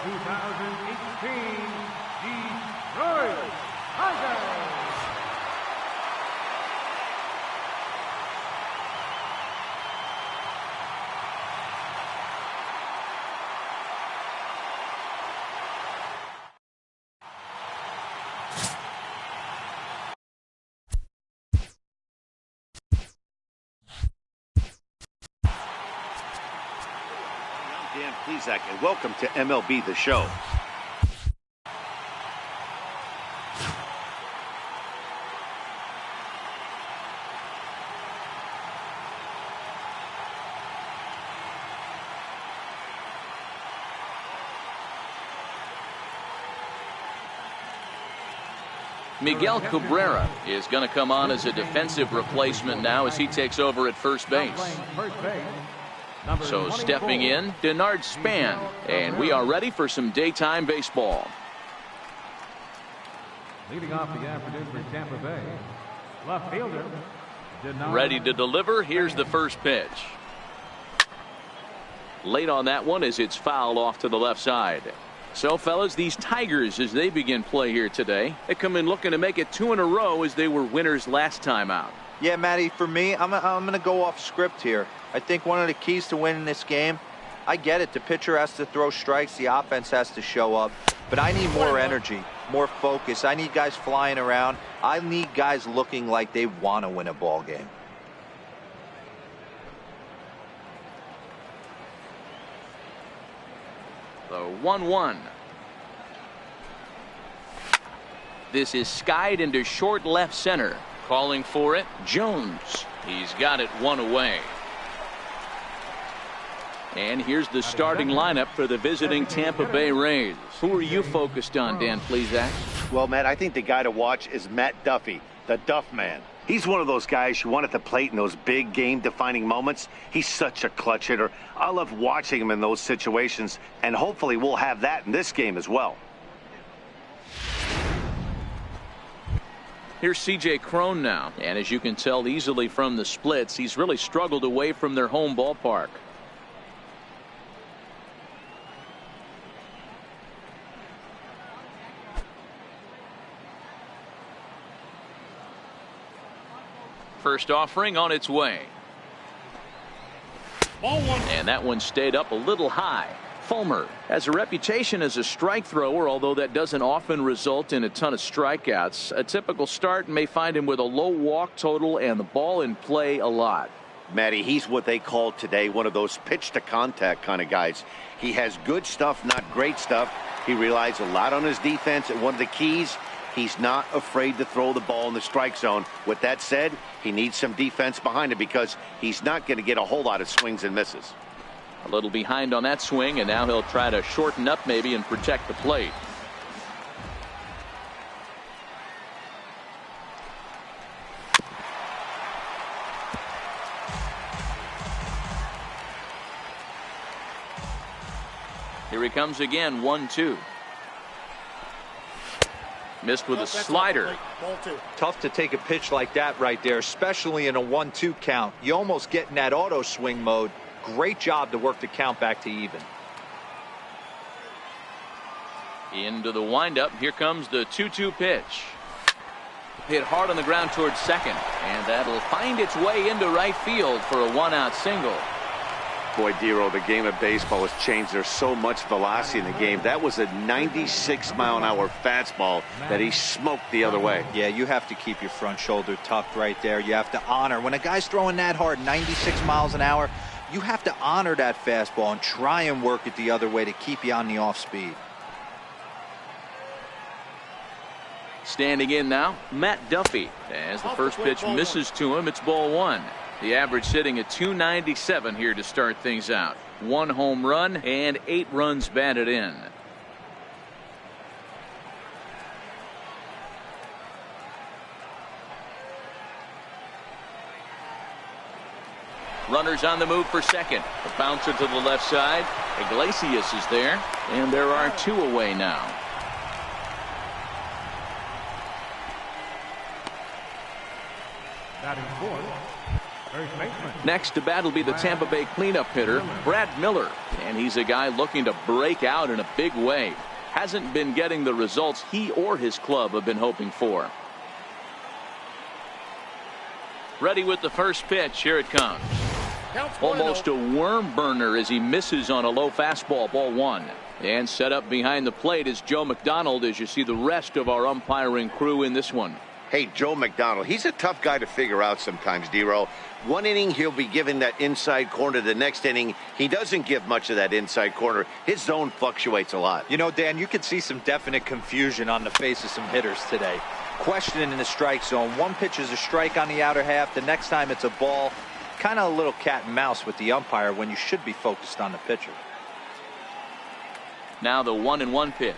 2018 Detroit Tigers. Dan Plesac, and welcome to MLB The Show. Miguel Cabrera is going to come on as a defensive replacement now as he takes over at first base. So stepping in, Denard Span, and we are ready for some daytime baseball. Leading off the afternoon for Tampa Bay, left fielder. Ready to deliver. Here's the first pitch. Late on that one as it's fouled off to the left side. So, fellas, these Tigers, as they begin play here today, they come in looking to make it 2 in a row as they were winners last time out. Yeah, Matty, for me, I'm going to go off script here. I think one of the keys to winning this game, I get it, the pitcher has to throw strikes, the offense has to show up, but I need more energy, more focus. I need guys flying around. I need guys looking like they want to win a ball game. The 1-1. This is skied into short left center. Calling for it, Jones. He's got it one away. And here's the starting lineup for the visiting Tampa Bay Rays. Who are you focused on, Dan Plesac? Well, Matt, I think the guy to watch is Matt Duffy, the Duff Man. He's one of those guys you want at the plate in those big game-defining moments. He's such a clutch hitter. I love watching him in those situations, and hopefully we'll have that in this game as well. Here's C.J. Cron now, and as you can tell easily from the splits, he's really struggled away from their home ballpark. First offering on its way. Ball one. And that one stayed up a little high. Fulmer has a reputation as a strike thrower, although that doesn't often result in a ton of strikeouts. A typical start may find him with a low walk total and the ball in play a lot. Matty, he's what they call today one of those pitch to contact kind of guys. He has good stuff, not great stuff. He relies a lot on his defense, and one of the keys, he's not afraid to throw the ball in the strike zone. With that said, he needs some defense behind him because he's not going to get a whole lot of swings and misses. A little behind on that swing, and now he'll try to shorten up maybe and protect the plate. Here he comes again, 1-2. Missed with a slider. Tough to take a pitch like that right there, especially in a 1-2 count. You almost get in that auto swing mode. Great job to work the count back to even. Into the windup. Here comes the 2-2 pitch. Hit hard on the ground towards second, and that'll find its way into right field for a one-out single. Boy, Dero, the game of baseball has changed. There's so much velocity in the game. That was a 96-mile-an-hour fastball that he smoked the other way. Yeah, you have to keep your front shoulder tucked right there. You have to honor. When a guy's throwing that hard, 96 miles an hour, you have to honor that fastball and try and work it the other way to keep you on the off speed. Standing in now, Matt Duffy. As the first pitch misses to him, it's ball one. The average sitting at 297 here to start things out. 1 home run and 8 runs batted in. Runners on the move for second. A bouncer to the left side. Iglesias is there, and there are 2 away now. Batting fourth, First baseman. Next to bat will be the Tampa Bay cleanup hitter, Brad Miller. And he's a guy looking to break out in a big way. Hasn't been getting the results he or his club have been hoping for. Ready with the first pitch. Here it comes. Almost a worm burner as he misses on a low fastball, ball one. And set up behind the plate is Joe McDonald as you see the rest of our umpiring crew in this one. Hey, Joe McDonald, he's a tough guy to figure out sometimes, D-Row. One inning, he'll be giving that inside corner. The next inning, he doesn't give much of that inside corner. His zone fluctuates a lot. You know, Dan, you could see some definite confusion on the face of some hitters today. Questioning in the strike zone. One pitch is a strike on the outer half. The next time it's a ball. Kind of a little cat and mouse with the umpire when you should be focused on the pitcher. Now the 1-1 pitch.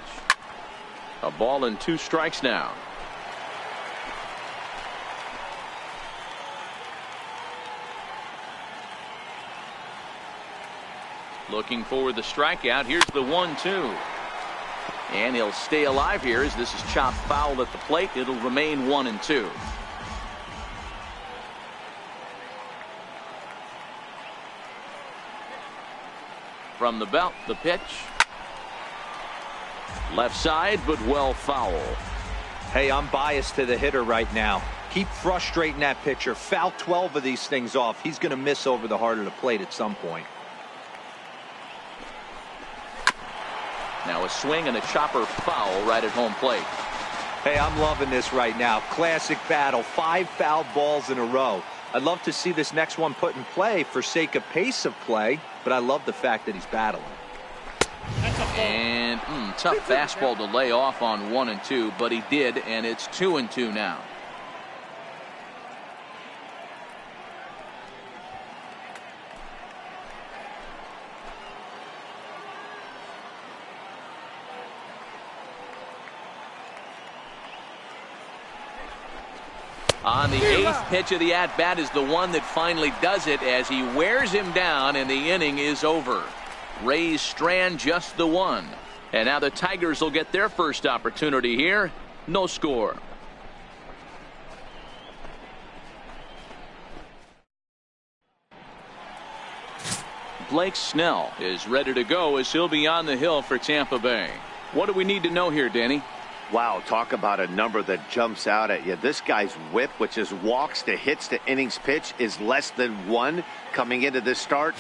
A ball and 2 strikes now. Looking for the strikeout. Here's the 1-2. And he'll stay alive here as this is chopped foul at the plate. It'll remain 1-2. From the belt, the pitch. Left side, but well foul. Hey, I'm biased to the hitter right now. Keep frustrating that pitcher. Foul 12 of these things off. He's going to miss over the heart of the plate at some point. Now a swing and a chopper foul right at home plate. Hey, I'm loving this right now. Classic battle. 5 foul balls in a row. I'd love to see this next one put in play for sake of pace of play, but I love the fact that he's battling. And tough fastball to lay off on 1-2, but he did, and it's 2-2 now. On the 8th pitch of the at-bat is the one that finally does it as he wears him down and the inning is over. Rays strand just the one. And now the Tigers will get their first opportunity here. No score. Blake Snell is ready to go as he'll be on the hill for Tampa Bay. What do we need to know here, Danny? Wow, talk about a number that jumps out at you. This guy's whip, which is walks to hits to innings pitch, is less than 1 coming into this start.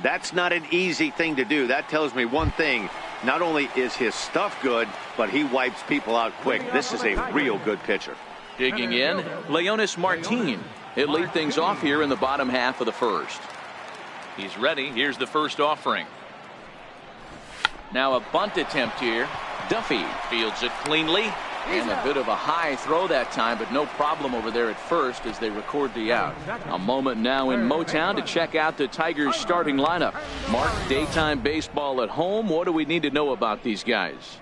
That's not an easy thing to do. That tells me one thing. Not only is his stuff good, but he wipes people out quick. This is a real good pitcher. Digging in, Leonis Martin. He'll lead things off here in the bottom half of the first. He's ready. Here's the first offering. Now a bunt attempt here. Duffy fields it cleanly. And a bit of a high throw that time, but no problem over there at first as they record the out. A moment now in Motown to check out the Tigers starting lineup. Mark, daytime baseball at home. What do we need to know about these guys?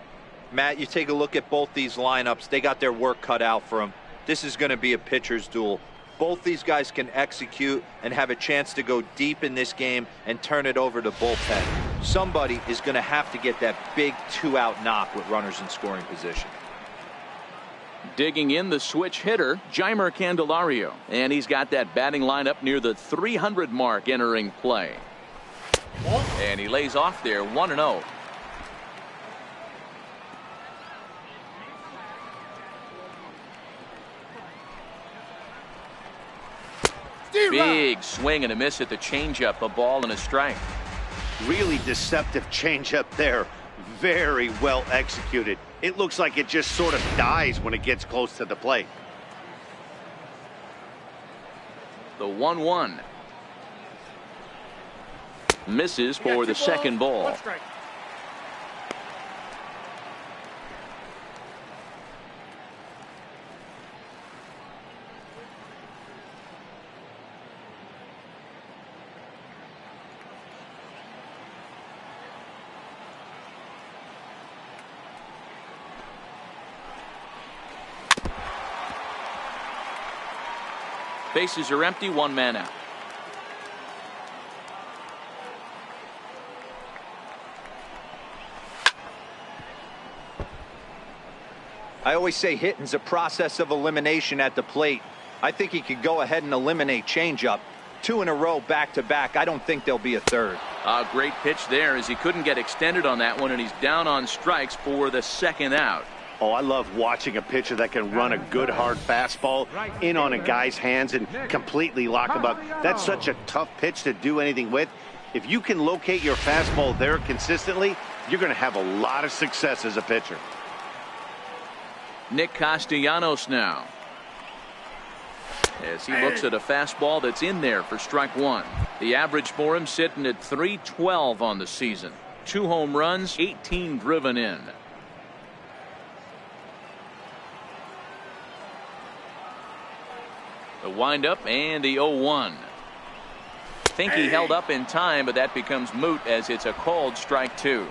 Matt, you take a look at both these lineups. They got their work cut out for them. This is going to be a pitcher's duel. Both these guys can execute and have a chance to go deep in this game and turn it over to bullpen. Somebody is going to have to get that big 2-out knock with runners in scoring position. Digging in, the switch hitter, Jeimer Candelario. And he's got that batting lineup near the 300 mark entering play. And he lays off there, 1-0. Big swing and a miss at the changeup, a ball and a strike. Really deceptive changeup there. Very well executed. It looks like it just sort of dies when it gets close to the plate. The 1-1. Misses for the second ball. Bases are empty, 1 man out. I always say hitting's a process of elimination at the plate. I think he could go ahead and eliminate changeup. 2 in a row back to back. I don't think there'll be a third. A great pitch there as he couldn't get extended on that one, and he's down on strikes for the second out. Oh, I love watching a pitcher that can run a good hard fastball in on a guy's hands and completely lock him up. That's such a tough pitch to do anything with. If you can locate your fastball there consistently, you're going to have a lot of success as a pitcher. Nick Castellanos now, as he looks at a fastball that's in there for strike one. The average for him sitting at .312 on the season. 2 home runs, 18 driven in. The windup and the 0-1. Think he held up in time, but that becomes moot as it's a called strike 2.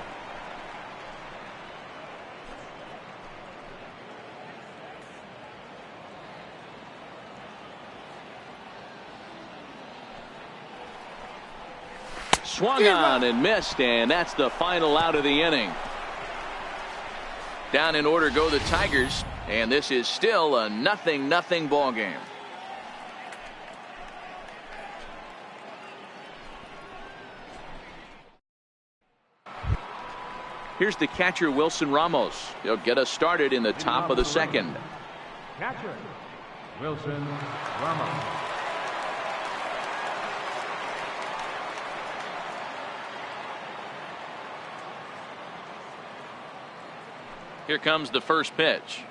Swung on and missed, and that's the final out of the inning. Down in order go the Tigers, and this is still a 0-0 ball game. Here's the catcher, Wilson Ramos. He'll get us started in the top of the second. Catcher, Wilson Ramos. Here comes the first pitch.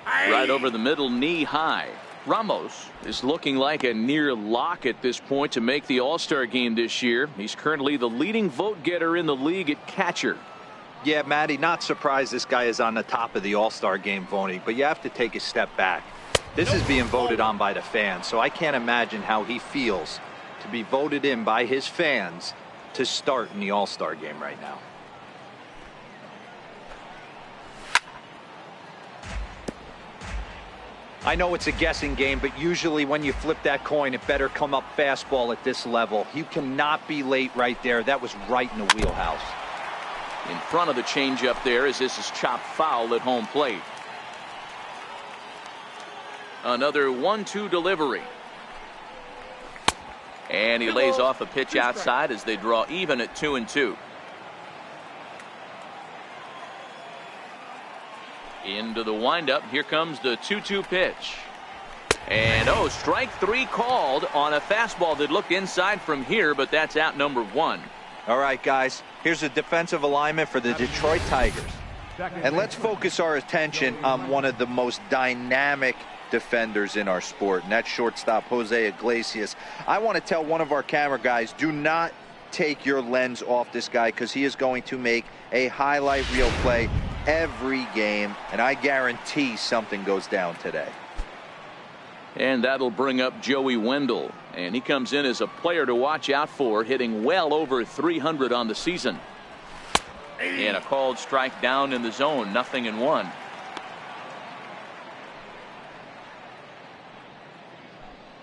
Right over the middle, knee high. Ramos is looking like a near lock at this point to make the All-Star game this year. He's currently the leading vote getter in the league at catcher. Yeah, Matty, not surprised this guy is on the top of the All-Star game voting, but you have to take a step back. This is being voted on by the fans, so I can't imagine how he feels to be voted in by his fans to start in the All-Star game right now. I know it's a guessing game, but usually when you flip that coin, it better come up fastball at this level. You cannot be late right there. That was right in the wheelhouse. In front of the changeup there as this is chopped foul at home plate. Another 1-2 delivery. And he lays off a pitch outside as they draw even at 2-2. Into the windup. Here comes the 2-2 pitch. And strike 3 called on a fastball that looked inside from here, but that's out number 1. All right, guys, here's a defensive alignment for the Detroit Tigers. And let's focus our attention on one of the most dynamic defenders in our sport, and that's shortstop Jose Iglesias. I want to tell one of our camera guys, do not take your lens off this guy, because he is going to make a highlight reel play every game, and I guarantee something goes down today. And that'll bring up Joey Wendell, and he comes in as a player to watch out for, hitting well over 300 on the season. And a called strike down in the zone, 0-1.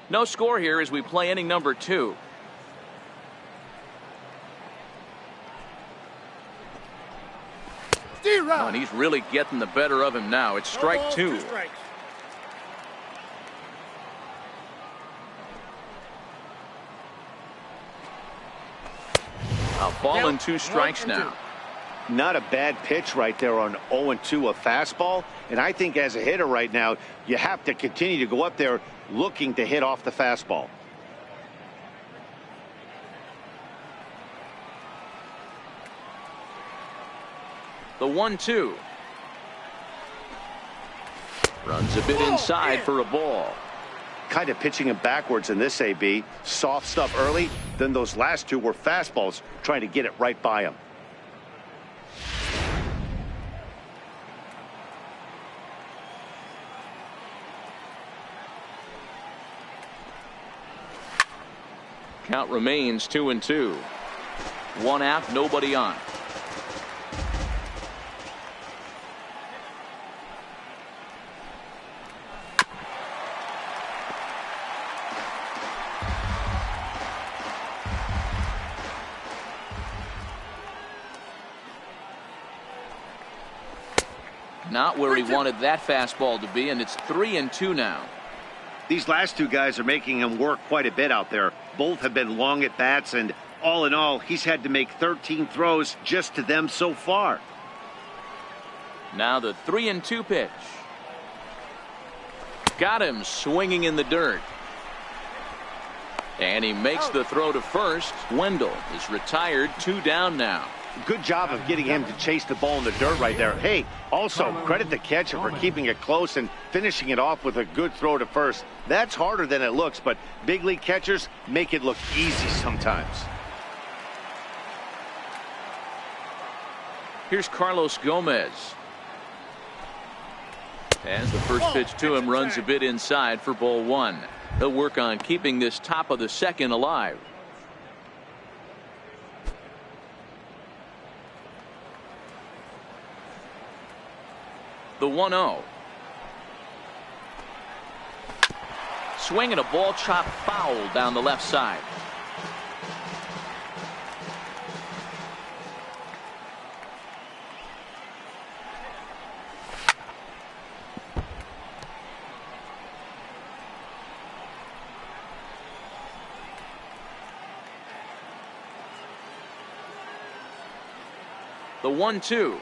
No score here as we play inning number 2. Oh, and he's really getting the better of him now. It's strike 2. A ball and 2 strikes now. Not a bad pitch right there on 0-2, a fastball. And I think as a hitter right now, you have to continue to go up there looking to hit off the fastball. The 1-2. Runs a bit inside for a ball. Kind of pitching him backwards in this AB. Soft stuff early, then those last 2 were fastballs, trying to get it right by him. Count remains 2-2. 1 out, nobody on. Not where he wanted that fastball to be, and it's 3-2 now. These last two guys are making him work quite a bit out there. Both have been long at bats, and all in all, he's had to make 13 throws just to them so far. Now the 3-2 pitch. Got him swinging in the dirt. And he makes the throw to first. Wendell is retired, 2 down now. Good job of getting him to chase the ball in the dirt right there. Hey, also credit the catcher for keeping it close and finishing it off with a good throw to first. That's harder than it looks, but big league catchers make it look easy sometimes. Here's Carlos Gomez. As the first pitch to him runs a bit inside for ball 1. He'll work on keeping this top of the second alive. The 1-0. Swinging a ball chopped foul down the left side. The 1-2.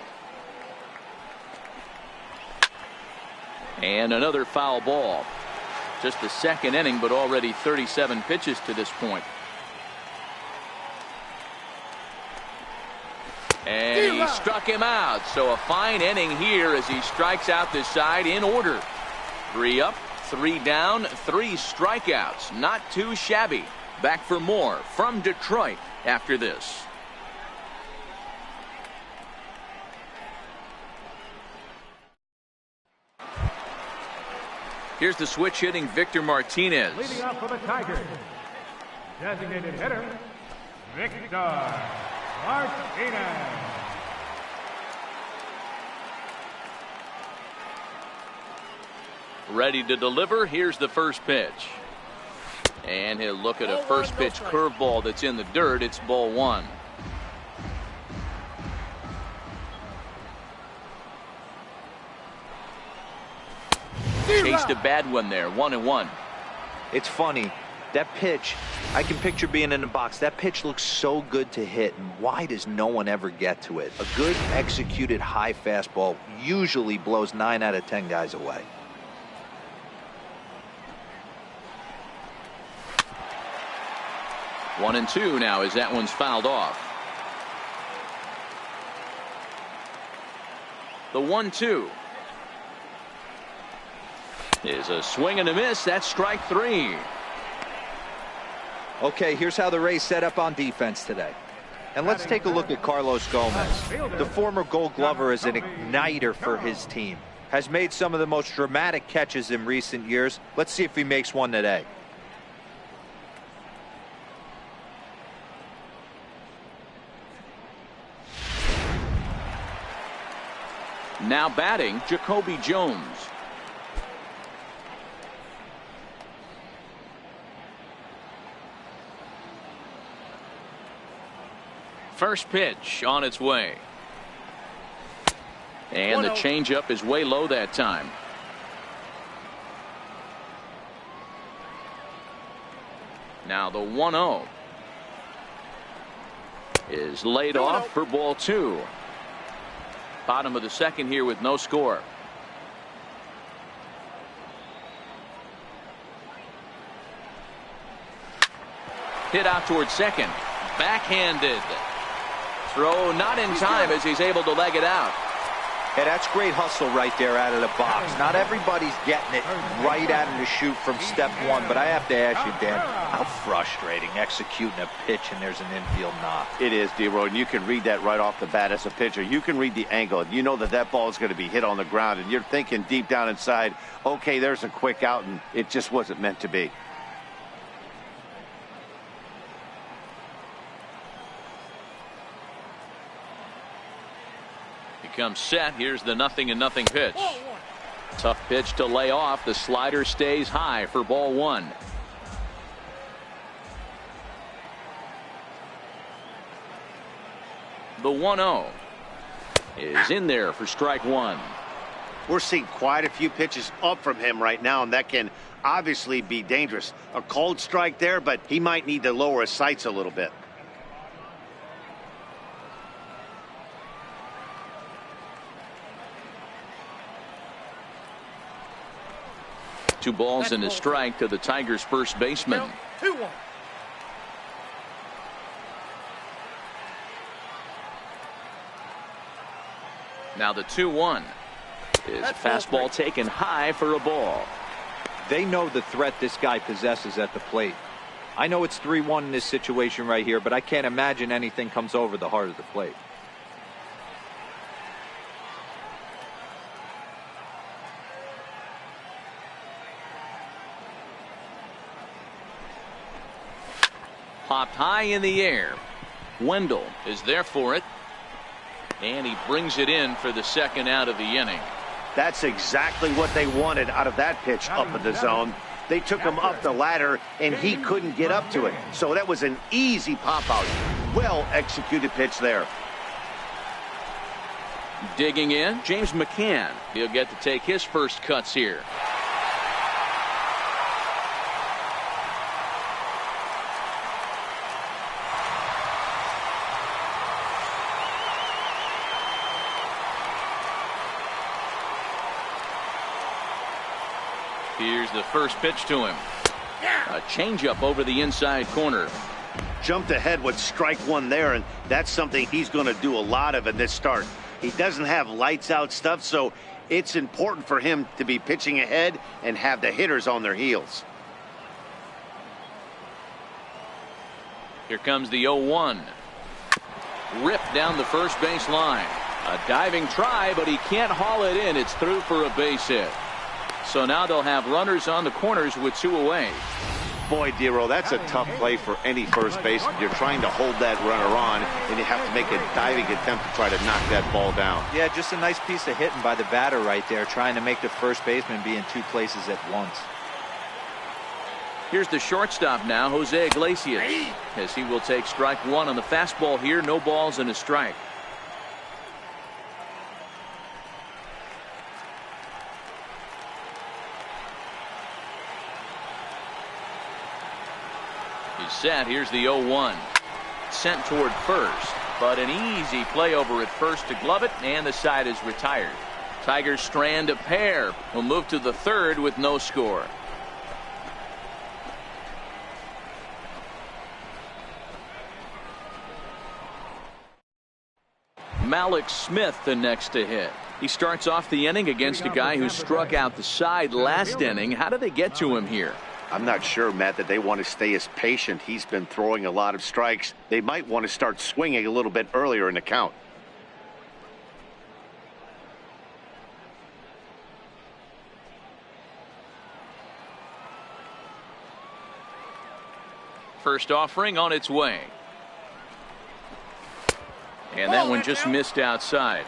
And another foul ball. Just the second inning, but already 37 pitches to this point. And he struck him out. So a fine inning here as he strikes out this side in order. 3 up, 3 down, 3 strikeouts. Not too shabby. Back for more from Detroit after this. Here's the switch hitting Victor Martinez. Leading off for the Tigers, designated hitter, Victor Martinez. Ready to deliver. Here's the first pitch. And he'll look at a first pitch curveball that's in the dirt. It's ball 1. Chased a bad one there. 1-1. It's funny. That pitch, I can picture being in the box. That pitch looks so good to hit, and why does no one ever get to it? A good executed high fastball usually blows 9 out of 10 guys away. One and 2 now as that one's fouled off. The 1-2 is a swing and a miss. That's strike 3. Okay, here's how the Rays set up on defense today. And let's take a look at Carlos Gomez. The former Gold Glover is an igniter for his team. Has made some of the most dramatic catches in recent years. Let's see if he makes one today. Now batting, Jacoby Jones. First pitch on its way. And the changeup is way low that time. Now the 1-0 is laid off for ball 2. Bottom of the second here with no score. Hit out towards second. Backhanded. Throw not in time as he's able to leg it out. Yeah, that's great hustle right there out of the box. Not everybody's getting it right out of the chute from step 1, but I have to ask you, Dan, how frustrating executing a pitch and there's an infield knock. It is, D-Roy, and you can read that right off the bat as a pitcher. You can read the angle. You know that that ball is going to be hit on the ground, and you're thinking deep down inside, okay, there's a quick out, and it just wasn't meant to be. Comes set. Here's the 0-0 pitch. Tough pitch to lay off. The slider stays high for ball 1. The 1-0 is in there for strike 1. We're seeing quite a few pitches up from him right now, and that can obviously be dangerous. A cold strike there, but he might need to lower his sights a little bit. Two balls and a strike to the Tigers' first baseman. 2-1. Now the 2-1 is a fastball taken high for a ball. They know the threat this guy possesses at the plate. I know it's 3-1 in this situation right here, but I can't imagine anything comes over the heart of the plate. Popped high in the air. Wendell is there for it. And he brings it in for the second out of the inning. That's exactly what they wanted out of that pitch up in the zone. They took him up the ladder, and he couldn't get up to it. So that was an easy pop-out. Well-executed pitch there. Digging in, James McCann. He'll get to take his first cuts here. Here's the first pitch to him. A changeup over the inside corner. Jumped ahead with strike one there, and that's something he's going to do a lot of in this start. He doesn't have lights out stuff, so it's important for him to be pitching ahead and have the hitters on their heels. Here comes the 0-1. Ripped down the first base line. A diving try, but he can't haul it in. It's through for a base hit. So now they'll have runners on the corners with two away. Boy, Dero, that's a tough play for any first baseman. You're trying to hold that runner on, and you have to make a diving attempt to try to knock that ball down. Yeah, just a nice piece of hitting by the batter right there, trying to make the first baseman be in two places at once. Here's the shortstop now, Jose Iglesias, as he will take strike one on the fastball here. No balls and a strike. He's set. Here's the 0-1. Sent toward first, but an easy play over at first to glove it, and the side is retired. Tigers strand a pair. Will move to the third with no score. Malik Smith the next to hit. He starts off the inning against a guy who struck out the side last inning. How do they get to him here? I'm not sure, Matt, that they want to stay as patient. He's been throwing a lot of strikes. They might want to start swinging a little bit earlier in the count. First offering on its way. And that one just missed outside.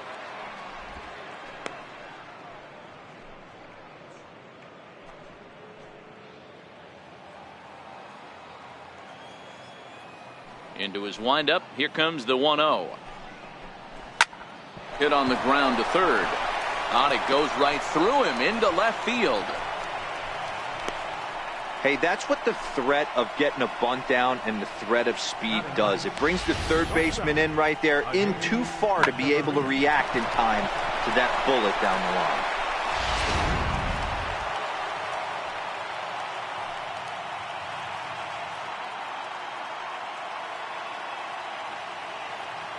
Into his windup. Here comes the 1-0. Hit on the ground to third. On it goes right through him into left field. Hey, that's what the threat of getting a bunt down and the threat of speed does. It brings the third baseman in right there, in too far to be able to react in time to that bullet down the line.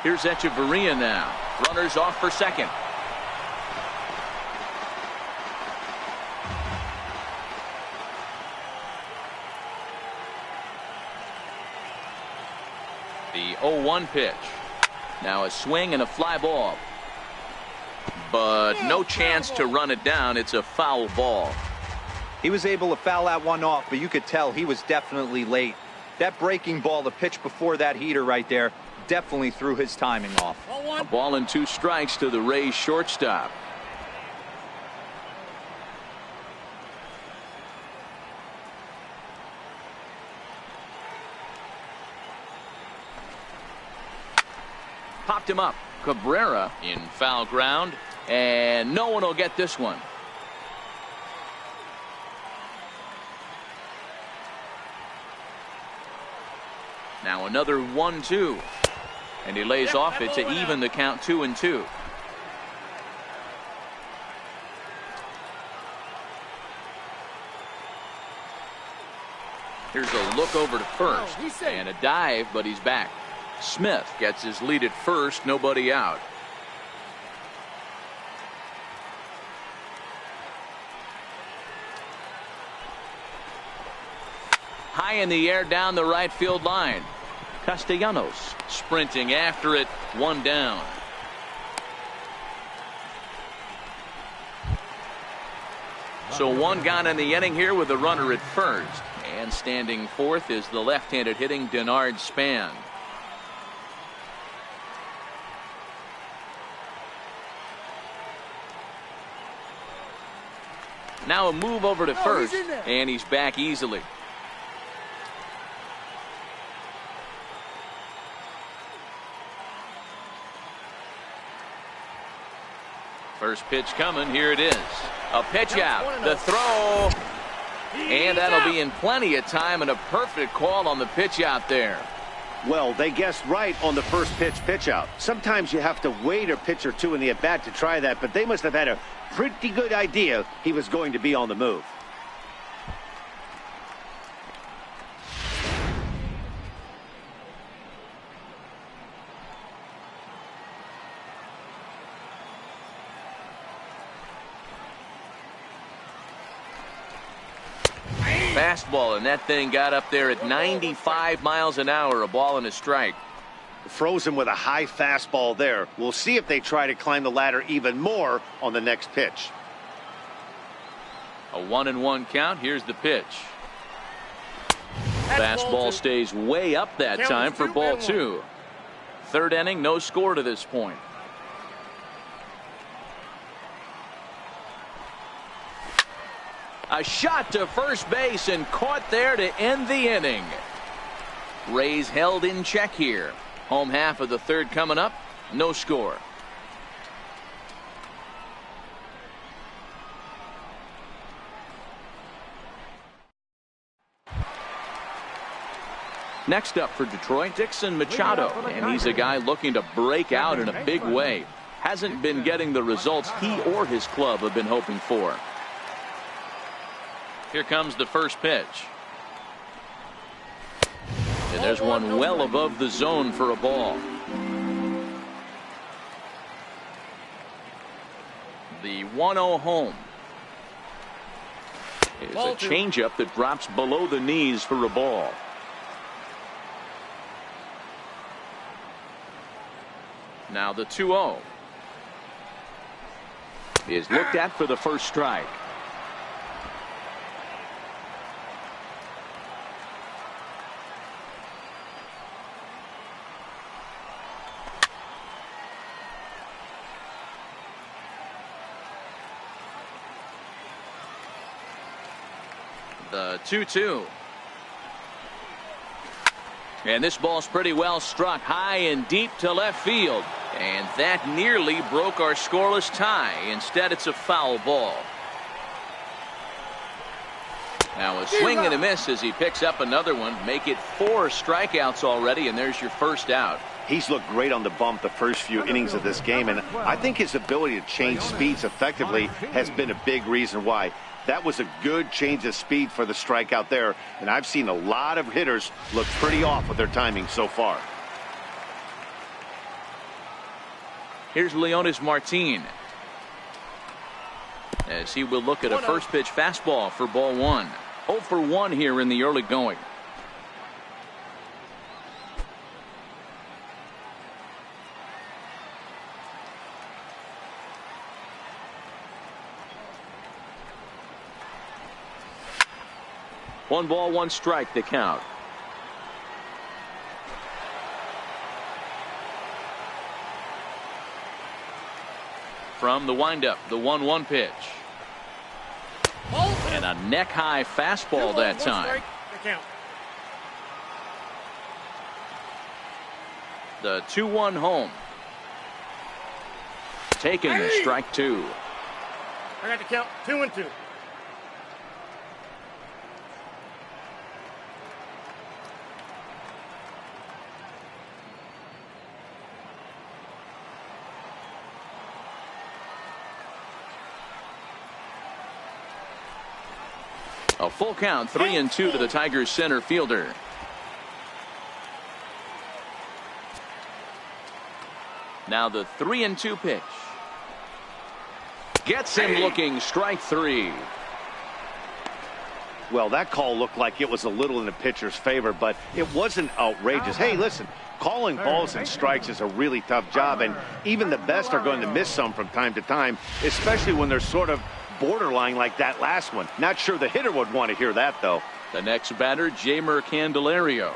Here's Echeverria now. Runners off for second. The 0-1 pitch. Now a swing and a fly ball. But no chance to run it down. It's a foul ball. He was able to foul that one off, but you could tell he was definitely late. That breaking ball, the pitch before that heater right there, definitely threw his timing off. A ball and two strikes to the Rays shortstop. Popped him up. Cabrera in foul ground, and no one will get this one. Now another 1-2. And he lays off it to even the count 2-2. Here's a look over to first. And a dive, but he's back. Smith gets his lead at first, nobody out. High in the air down the right field line. Castellanos sprinting after it, one down. So one gone in the inning here with a runner at first. And standing fourth is the left-handed hitting Denard Span. Now a move over to first, and he's back easily. First pitch coming. Here it is. A pitch out. The throw. And that'll be in plenty of time, and a perfect call on the pitch out there. Well, they guessed right on the first pitch out. Sometimes you have to wait a pitch or two in the at-bat to try that, but they must have had a pretty good idea he was going to be on the move. Fastball, and that thing got up there at 95 miles an hour, a ball and a strike. Frozen with a high fastball there. We'll see if they try to climb the ladder even more on the next pitch. A 1-1 count. Here's the pitch. Fastball stays way up that time for ball two. Third inning, no score to this point. A shot to first base and caught there to end the inning. Rays held in check here. Home half of the third coming up. No score. Next up for Detroit, Dixon Machado, and he's a guy looking to break out in a big way. Hasn't been getting the results he or his club have been hoping for. Here comes the first pitch. And there's one well above the zone for a ball. The 1-0 home is a changeup that drops below the knees for a ball. Now the 2-0 is looked at for the first strike. The 2-2. And this ball's pretty well struck high and deep to left field. And that nearly broke our scoreless tie. Instead, it's a foul ball. Now a swing and a miss as he picks up another one. Make it 4 strikeouts already, and there's your first out. He's looked great on the bump the first few innings of this game, and I think his ability to change speeds effectively has been a big reason why. That was a good change of speed for the strikeout there, and I've seen a lot of hitters look pretty off with their timing so far. Here's Leonis Martin as he will look at a first pitch fastball for ball 1. 0 for 1 here in the early going. One ball, one strike to count. From the windup, the 1-1 pitch. And a neck-high fastball that time. The 2-1 home. Taking the strike 2. I got to count 2-2. A full count, 3-2 to the Tigers center fielder. Now the 3-2 pitch. Gets him looking, strike 3. Well, that call looked like it was a little in the pitcher's favor, but it wasn't outrageous. Hey, listen, calling balls and strikes is a really tough job, and even the best are going to miss some from time to time, especially when they're sort of borderline like that last one. Not sure the hitter would want to hear that, though. The next batter, Jeimer Candelario.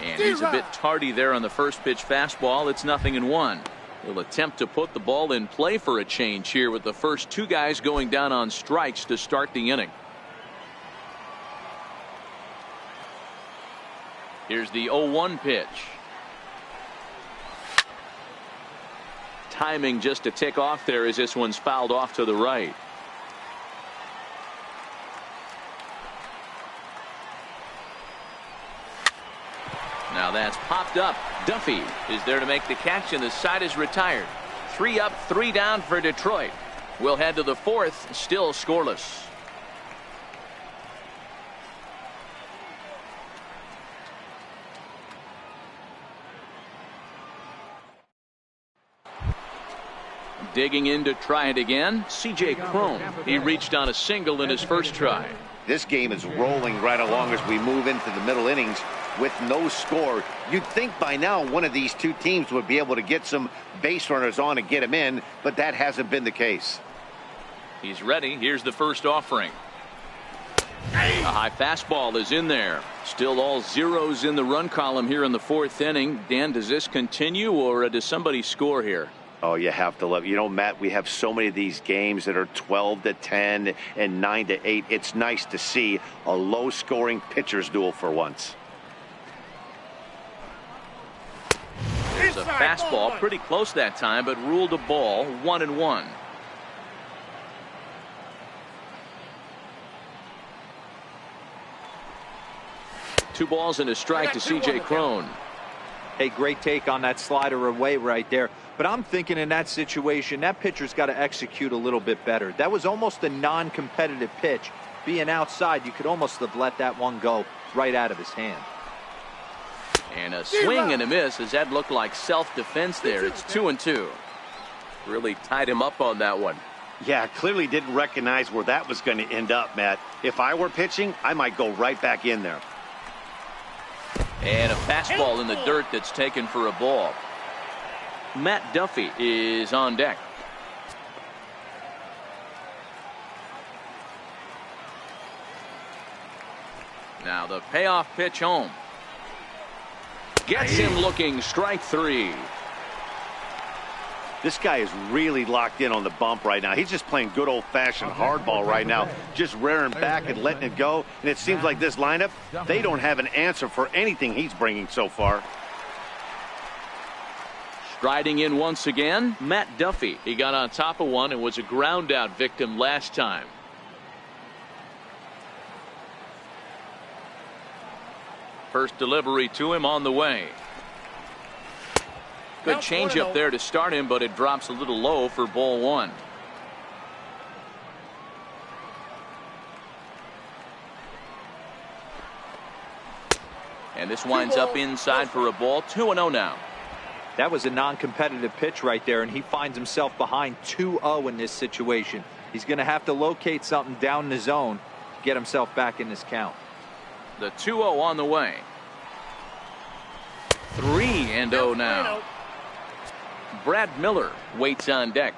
And he's a bit tardy there on the first pitch fastball. It's 0-1. He'll attempt to put the ball in play for a change here with the first two guys going down on strikes to start the inning. Here's the 0-1 pitch. Timing just a tick off there as this one's fouled off to the right. Now that's popped up. Duffy is there to make the catch, and the side is retired. 3 up, 3 down for Detroit. We'll head to the fourth, still scoreless. Digging in to try it again, C.J. Cron. He reached on a single in his first try. This game is rolling right along as we move into the middle innings with no score. You'd think by now one of these two teams would be able to get some base runners on and get them in, but that hasn't been the case. He's ready. Here's the first offering. A high fastball is in there. Still all zeros in the run column here in the fourth inning. Dan, does this continue, or does somebody score here? Oh, you have to love, Matt, we have so many of these games that are 12-10 and 9-8. It's nice to see a low scoring pitcher's duel for once. There's a fastball pretty close that time, but ruled a ball. 1-1. Two balls and a strike to C.J. Cron. Hey, great take on that slider away right there. But I'm thinking in that situation, that pitcher's got to execute a little bit better. That was almost a non-competitive pitch. Being outside, you could almost have let that one go right out of his hand. And a swing and a miss, as that looked like self-defense there. It's 2-2. Really tied him up on that one. Yeah, clearly didn't recognize where that was going to end up, Matt. If I were pitching, I might go right back in there. And a fastball in the dirt that's taken for a ball. Matt Duffy is on deck. Now the payoff pitch home. Gets him looking, strike 3. This guy is really locked in on the bump right now. He's just playing good old-fashioned hardball right now, just rearing back and letting it go. And it seems like this lineup, they don't have an answer for anything he's bringing so far. Striding in once again, Matt Duffy. He got on top of one and was a ground out victim last time. First delivery to him on the way. Good changeup there to start him, but it drops a little low for ball 1. And this winds up inside for a ball. 2-0 now. That was a non-competitive pitch right there, and he finds himself behind 2-0 in this situation. He's going to have to locate something down the zone to get himself back in this count. The 2-0 on the way. 3-0 now. Brad Miller waits on deck.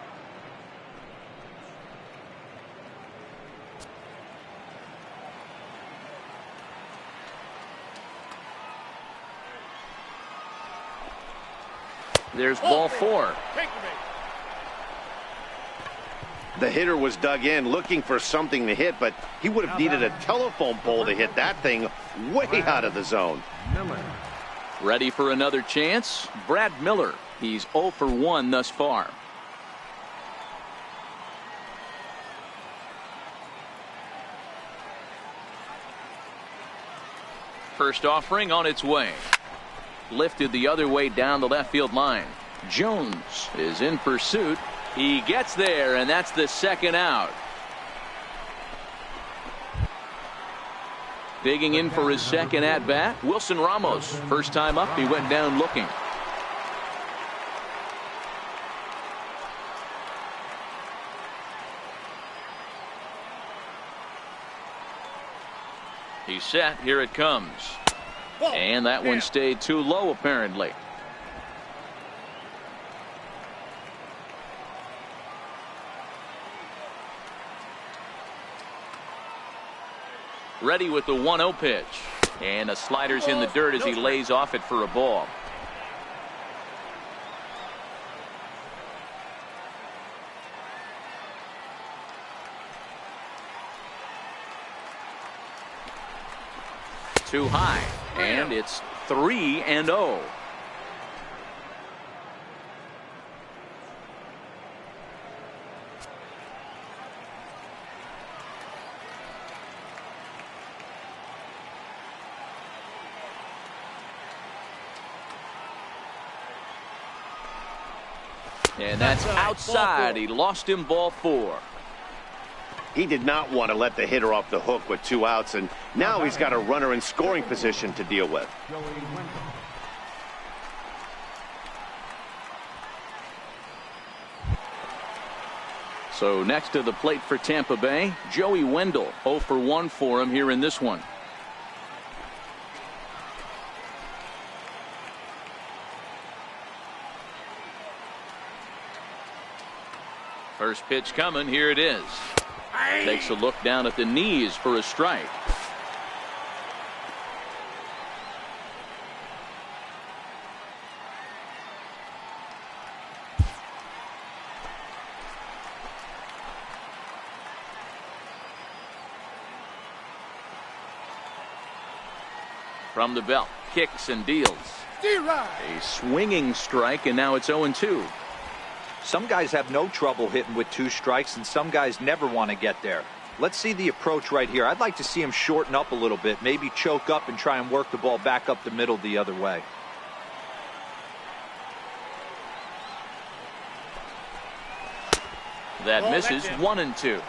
There's ball 4. The hitter was dug in looking for something to hit, but he would have needed a telephone pole to hit that thing way out of the zone. Ready for another chance? Brad Miller. He's 0 for 1 thus far. First offering on its way. Lifted the other way down the left field line. Jones is in pursuit. He gets there, and that's the second out. Digging in for his second at-bat, Wilson Ramos. First time up, he went down looking. He's set. Here it comes. And that one stayed too low, apparently. Ready with the 1-0 pitch. And the slider's in the dirt as he lays off it for a ball. Too high. And it's 3-0. And that's outside. He lost him, ball 4. He did not want to let the hitter off the hook with 2 outs, and now he's got a runner in scoring position to deal with. So next to the plate for Tampa Bay, Joey Wendell. 0 for 1 for him here in this one. First pitch coming. Here it is. Takes a look down at the knees for a strike. From the belt, kicks and deals. A swinging strike, and now it's 0-2. Some guys have no trouble hitting with 2 strikes, and some guys never want to get there. Let's see the approach right here. I'd like to see him shorten up a little bit, maybe choke up and try and work the ball back up the middle the other way. That misses. 1-2.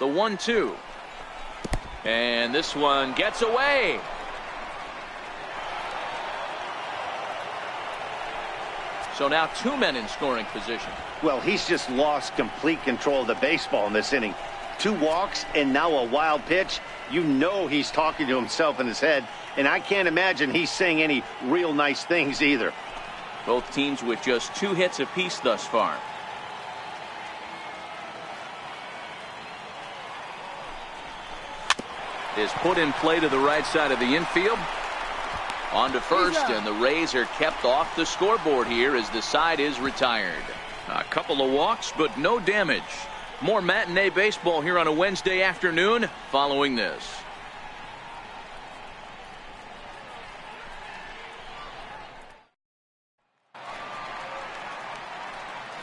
The 1-2. And this one gets away. So now 2 men in scoring position. Well, he's just lost complete control of the baseball in this inning. 2 walks and now a wild pitch. You know he's talking to himself in his head, and I can't imagine he's saying any real nice things either. Both teams with just 2 hits apiece thus far. Is put in play to the right side of the infield. On to first, and the Rays are kept off the scoreboard here as the side is retired. A couple of walks, but no damage. More matinee baseball here on a Wednesday afternoon following this.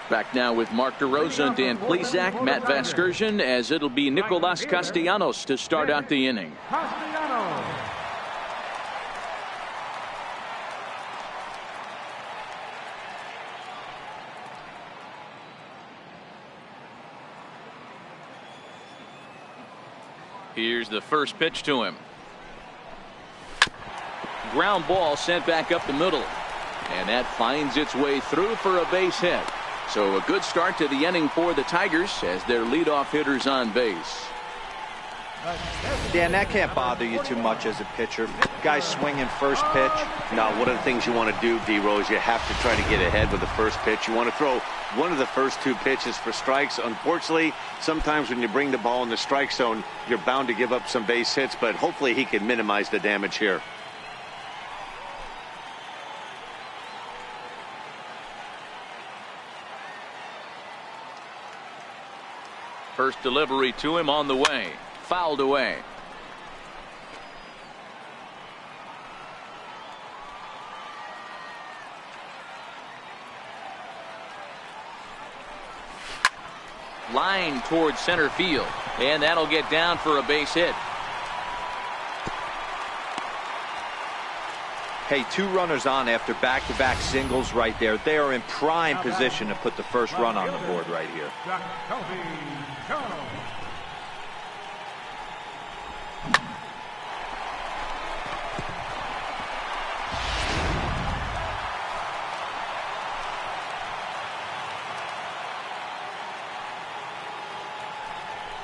Back now with Mark DeRosa and Dan Plesac, Matt Vasgersian, as it'll be Nicolas Castellanos to start out the inning. Castellanos. Here's the first pitch to him. Ground ball sent back up the middle. And that finds its way through for a base hit. So a good start to the inning for the Tigers as their leadoff hitter's on base. Dan, that can't bother you too much as a pitcher. Guys swinging first pitch. Now, one of the things you want to do, D-Rose, you have to try to get ahead with the first pitch. You want to throw one of the first 2 pitches for strikes. Unfortunately, sometimes when you bring the ball in the strike zone, you're bound to give up some base hits, but hopefully he can minimize the damage here. First delivery to him on the way. Fouled away. Line towards center field. And that'll get down for a base hit. Hey, 2 runners on after back-to-back singles right there. They are in prime position to put the first run on the board right here.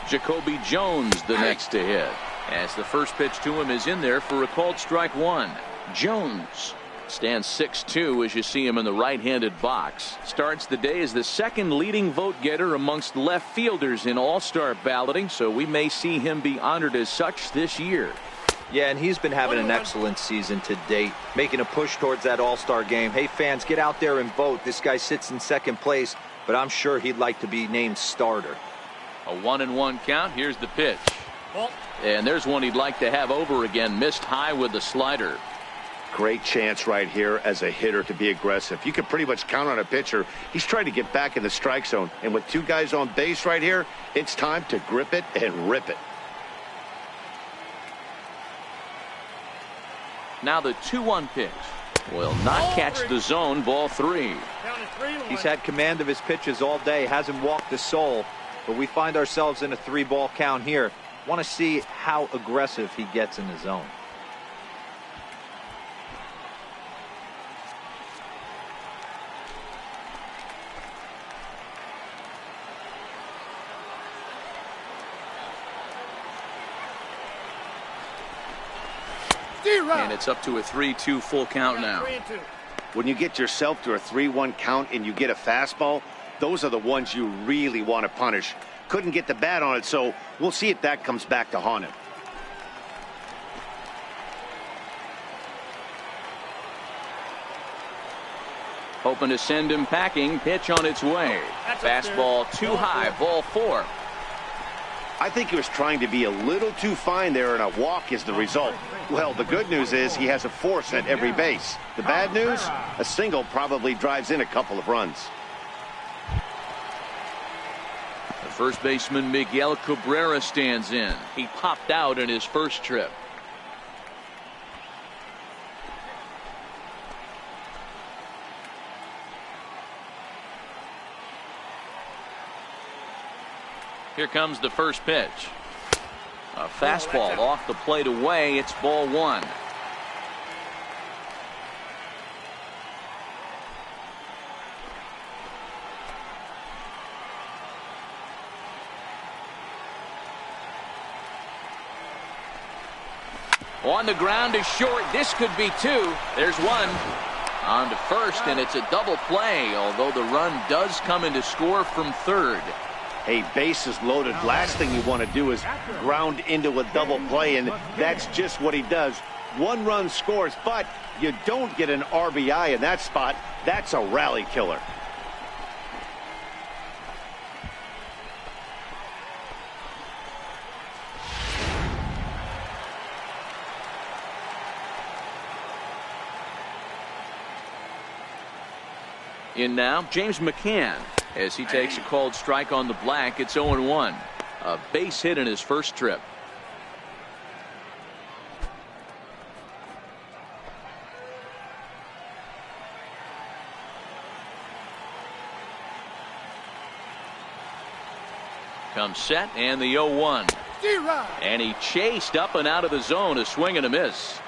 Jacoby Jones the next to hit, as the first pitch to him is in there for a called strike 1. Jones stands 6'2" as you see him in the right-handed box. Starts the day as the second leading vote getter amongst left fielders in all-star balloting, so we may see him be honored as such this year. Yeah, and he's been having an excellent season to date, making a push towards that all-star game. Hey, fans, get out there and vote. This guy sits in second place, but I'm sure he'd like to be named starter. A 1-1 count. Here's the pitch. And there's one he'd like to have over again. Missed high with the slider. Great chance right here as a hitter to be aggressive. You can pretty much count on a pitcher. He's trying to get back in the strike zone. And with 2 guys on base right here, it's time to grip it and rip it. Now the 2-1 pitch. Will not catch the zone. Ball 3. He's had command of his pitches all day. Hasn't walked a soul. But we find ourselves in a 3-ball count here. Want to see how aggressive he gets in the zone. And it's up to a 3-2 full count now. When you get yourself to a 3-1 count and you get a fastball, those are the ones you really want to punish. Couldn't get the bat on it, so we'll see if that comes back to haunt him. Hoping to send him packing. Pitch on its way. Fastball too high. Ball 4. I think he was trying to be a little too fine there, and a walk is the result. Well, the good news is he has a force at every base. The bad news? A single probably drives in a couple of runs. The first baseman Miguel Cabrera stands in. He popped out in his first trip. Here comes the first pitch. A fastball off the plate away. It's ball 1. On the ground is short. This could be 2. There's 1. On to first, and it's a double play, although the run does come into score from third. Hey, bases loaded. Last thing you want to do is ground into a double play, and that's just what he does. 1 run scores, but you don't get an RBI in that spot. That's a rally killer. In now, James McCann, as he takes a called strike on the black. It's 0-1. A base hit in his first trip. Comes set, and the 0-1. And he chased up and out of the zone. A swing and a miss.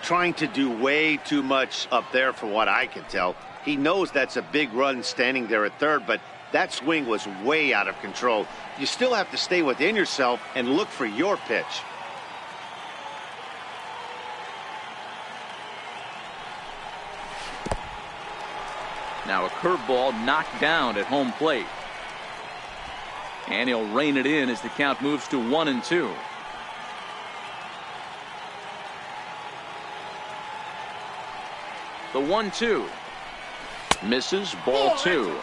Trying to do way too much up there for what I can tell. He knows that's a big run standing there at third, but that swing was way out of control. You still have to stay within yourself and look for your pitch. Now a curveball knocked down at home plate. And he'll rein it in as the count moves to 1-2. The 1-2. Misses. Ball 2.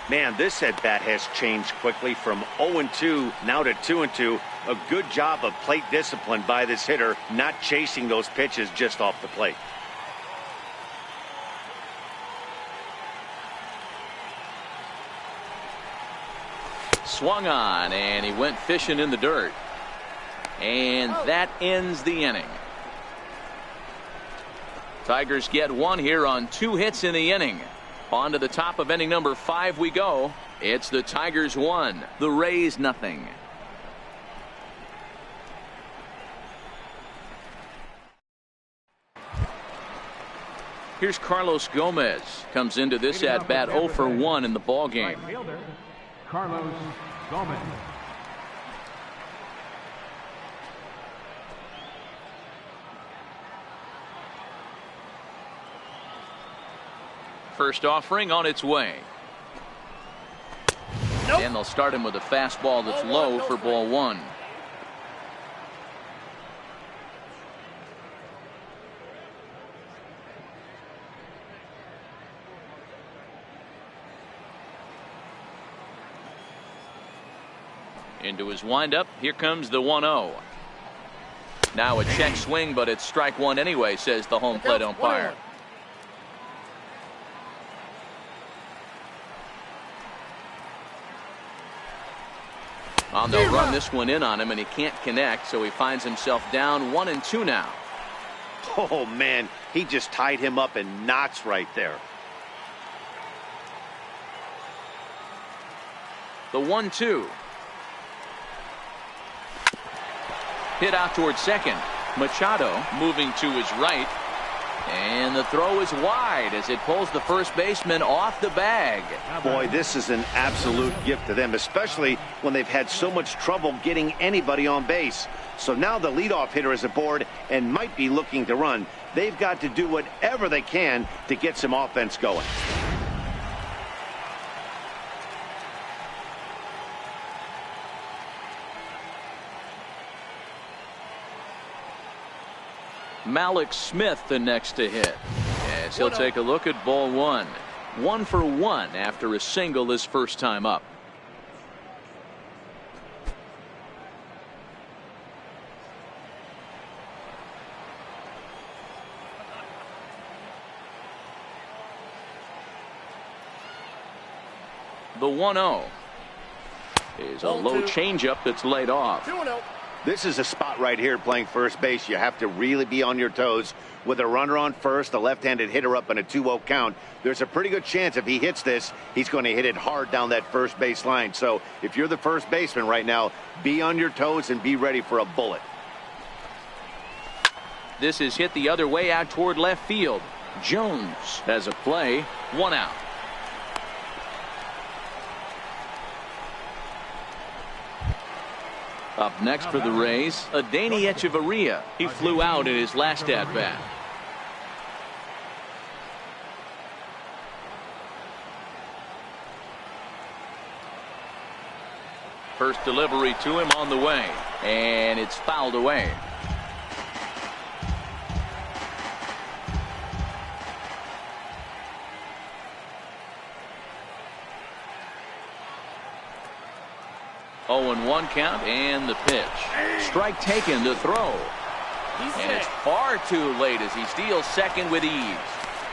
Man, this at-bat has changed quickly from 0-2 now to 2-2. A good job of plate discipline by this hitter, not chasing those pitches just off the plate. Swung on, and he went fishing in the dirt. And that ends the inning. Tigers get one here on 2 hits in the inning. On to the top of inning number 5 we go. It's the Tigers 1, the Rays nothing. Here's Carlos Gomez. Comes into this at bat 0 for 1 in the ball game. Right fielder, Carlos Gomez. First offering on its way. Nope. And they'll start him with a fastball that's low for ball 1. Into his windup. Here comes the 1-0. Now a check swing, but it's strike 1 anyway, says the home plate umpire. They'll run this one in on him, and he can't connect, so he finds himself down 1-2 now. Oh, man, he just tied him up in knots right there. The 1-2. Hit out towards second. Machado moving to his right. And the throw is wide as it pulls the first baseman off the bag. Boy, this is an absolute gift to them, especially when they've had so much trouble getting anybody on base. So now the leadoff hitter is aboard and might be looking to run. They've got to do whatever they can to get some offense going. Malik Smith the next to hit. Yes, he'll take a look at ball 1. 1 for 1 after a single his first time up. The 1-0 is a low changeup that's laid off. 2-0. This is a spot right here playing first base. You have to really be on your toes. With a runner on first, a left-handed hitter up in a 2-0 count, there's a pretty good chance if he hits this, he's going to hit it hard down that first base line. So if you're the first baseman right now, be on your toes and be ready for a bullet. This is hit the other way out toward left field. Jones has a play. 1 out. Up next for the Rays, Adeiny Echeverria. He flew out in his last at-bat. First delivery to him on the way, and it's fouled away. Oh, and 1 count, and the pitch. Strike taken to throw. And it's far too late as he steals second with ease.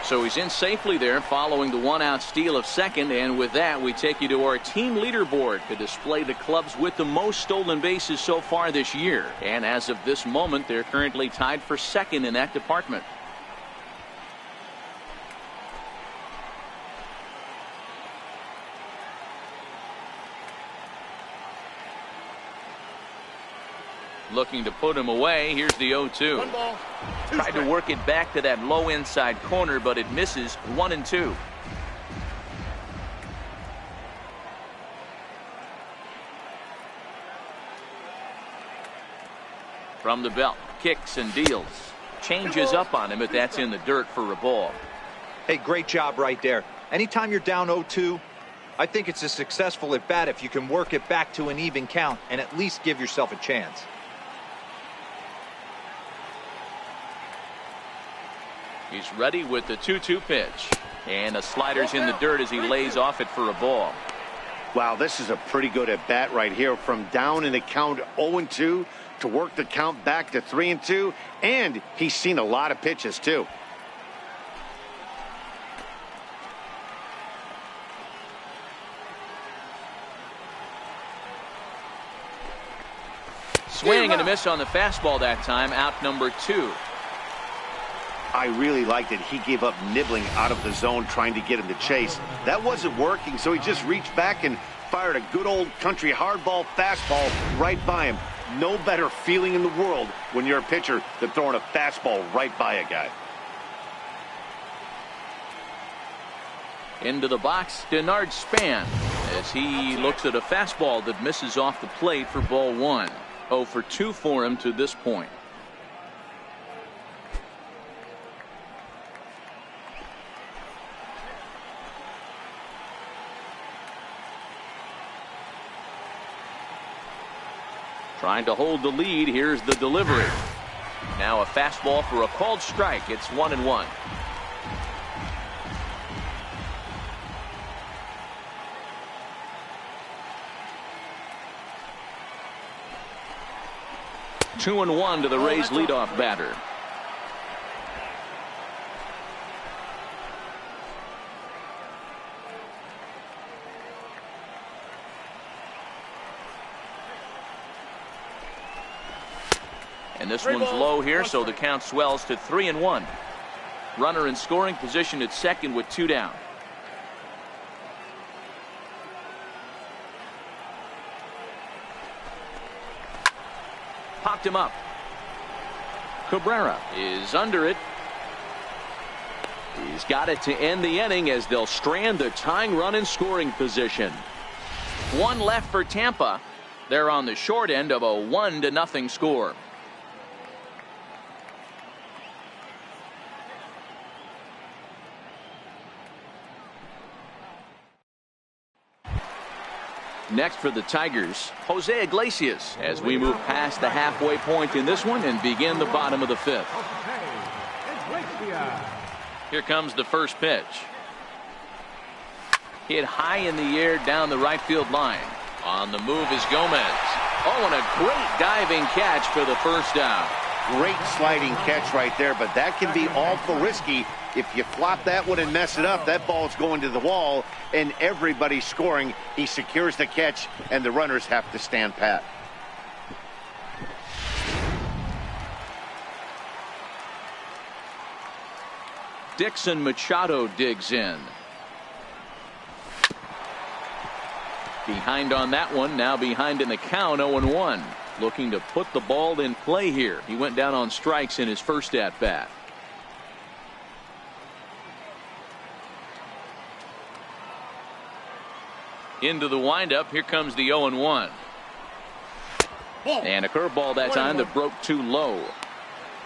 So he's in safely there following the 1-out steal of second. And with that, we take you to our team leaderboard to display the clubs with the most stolen bases so far this year. And as of this moment, they're currently tied for second in that department. Looking to put him away. Here's the 0-2. 1 ball, 2 Tried to work it back to that low inside corner, but it misses. 1-2. From the belt, kicks and deals. Changes up on him, but that's in the dirt for a ball. Hey, great job right there. Anytime you're down 0-2, I think it's a successful at bat if you can work it back to an even count and at least give yourself a chance. He's ready with the 2-2 pitch. And the slider's in the dirt as he lays off it for a ball. Wow, this is a pretty good at bat right here. From down in the count 0-2 to work the count back to 3-2. And he's seen a lot of pitches, too. Swing and a miss on the fastball that time. Out number 2. I really liked it. He gave up nibbling out of the zone trying to get him to chase. That wasn't working, so he just reached back and fired a good old country hardball fastball right by him. No better feeling in the world when you're a pitcher than throwing a fastball right by a guy. Into the box, Denard Span, as he looks at a fastball that misses off the plate for ball 1. 0 for 2 for him to this point. Trying to hold the lead. Here's the delivery. Now a fastball for a called strike. It's 1-1. Two and 1 to the Rays leadoff batter. And this one's low here, so the count swells to 3-1. Runner in scoring position at second with 2 down. Popped him up. Cabrera is under it. He's got it to end the inning as they'll strand the tying run in scoring position. 1 left for Tampa. They're on the short end of a 1-0 score. Next for the Tigers, Jose Iglesias, as we move past the halfway point in this one and begin the bottom of the 5th. Here comes the first pitch. Hit high in the air down the right field line. On the move is Gomez. Oh, and a great diving catch for the first down. Great sliding catch right there, but that can be awful risky. If you flop that one and mess it up, that ball's going to the wall, and everybody's scoring. He secures the catch, and the runners have to stand pat. Dixon Machado digs in. Behind on that one, now behind in the count, 0-1. Looking to put the ball in play here. He went down on strikes in his first at bat. Into the windup. Here comes the 0-1. And a curveball that time that broke too low.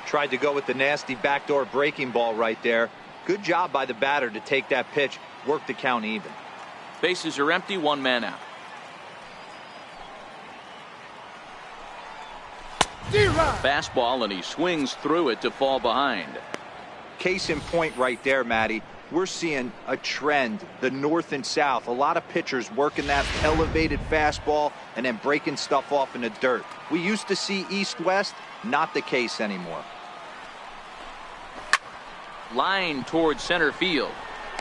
Tried to go with the nasty backdoor breaking ball right there. Good job by the batter to take that pitch, work the count even. Bases are empty, 1 man out. Fastball, and he swings through it to fall behind. Case in point right there, Matty. We're seeing a trend, the north and south. A lot of pitchers working that elevated fastball and then breaking stuff off in the dirt. We used to see east-west, not the case anymore. Line towards center field.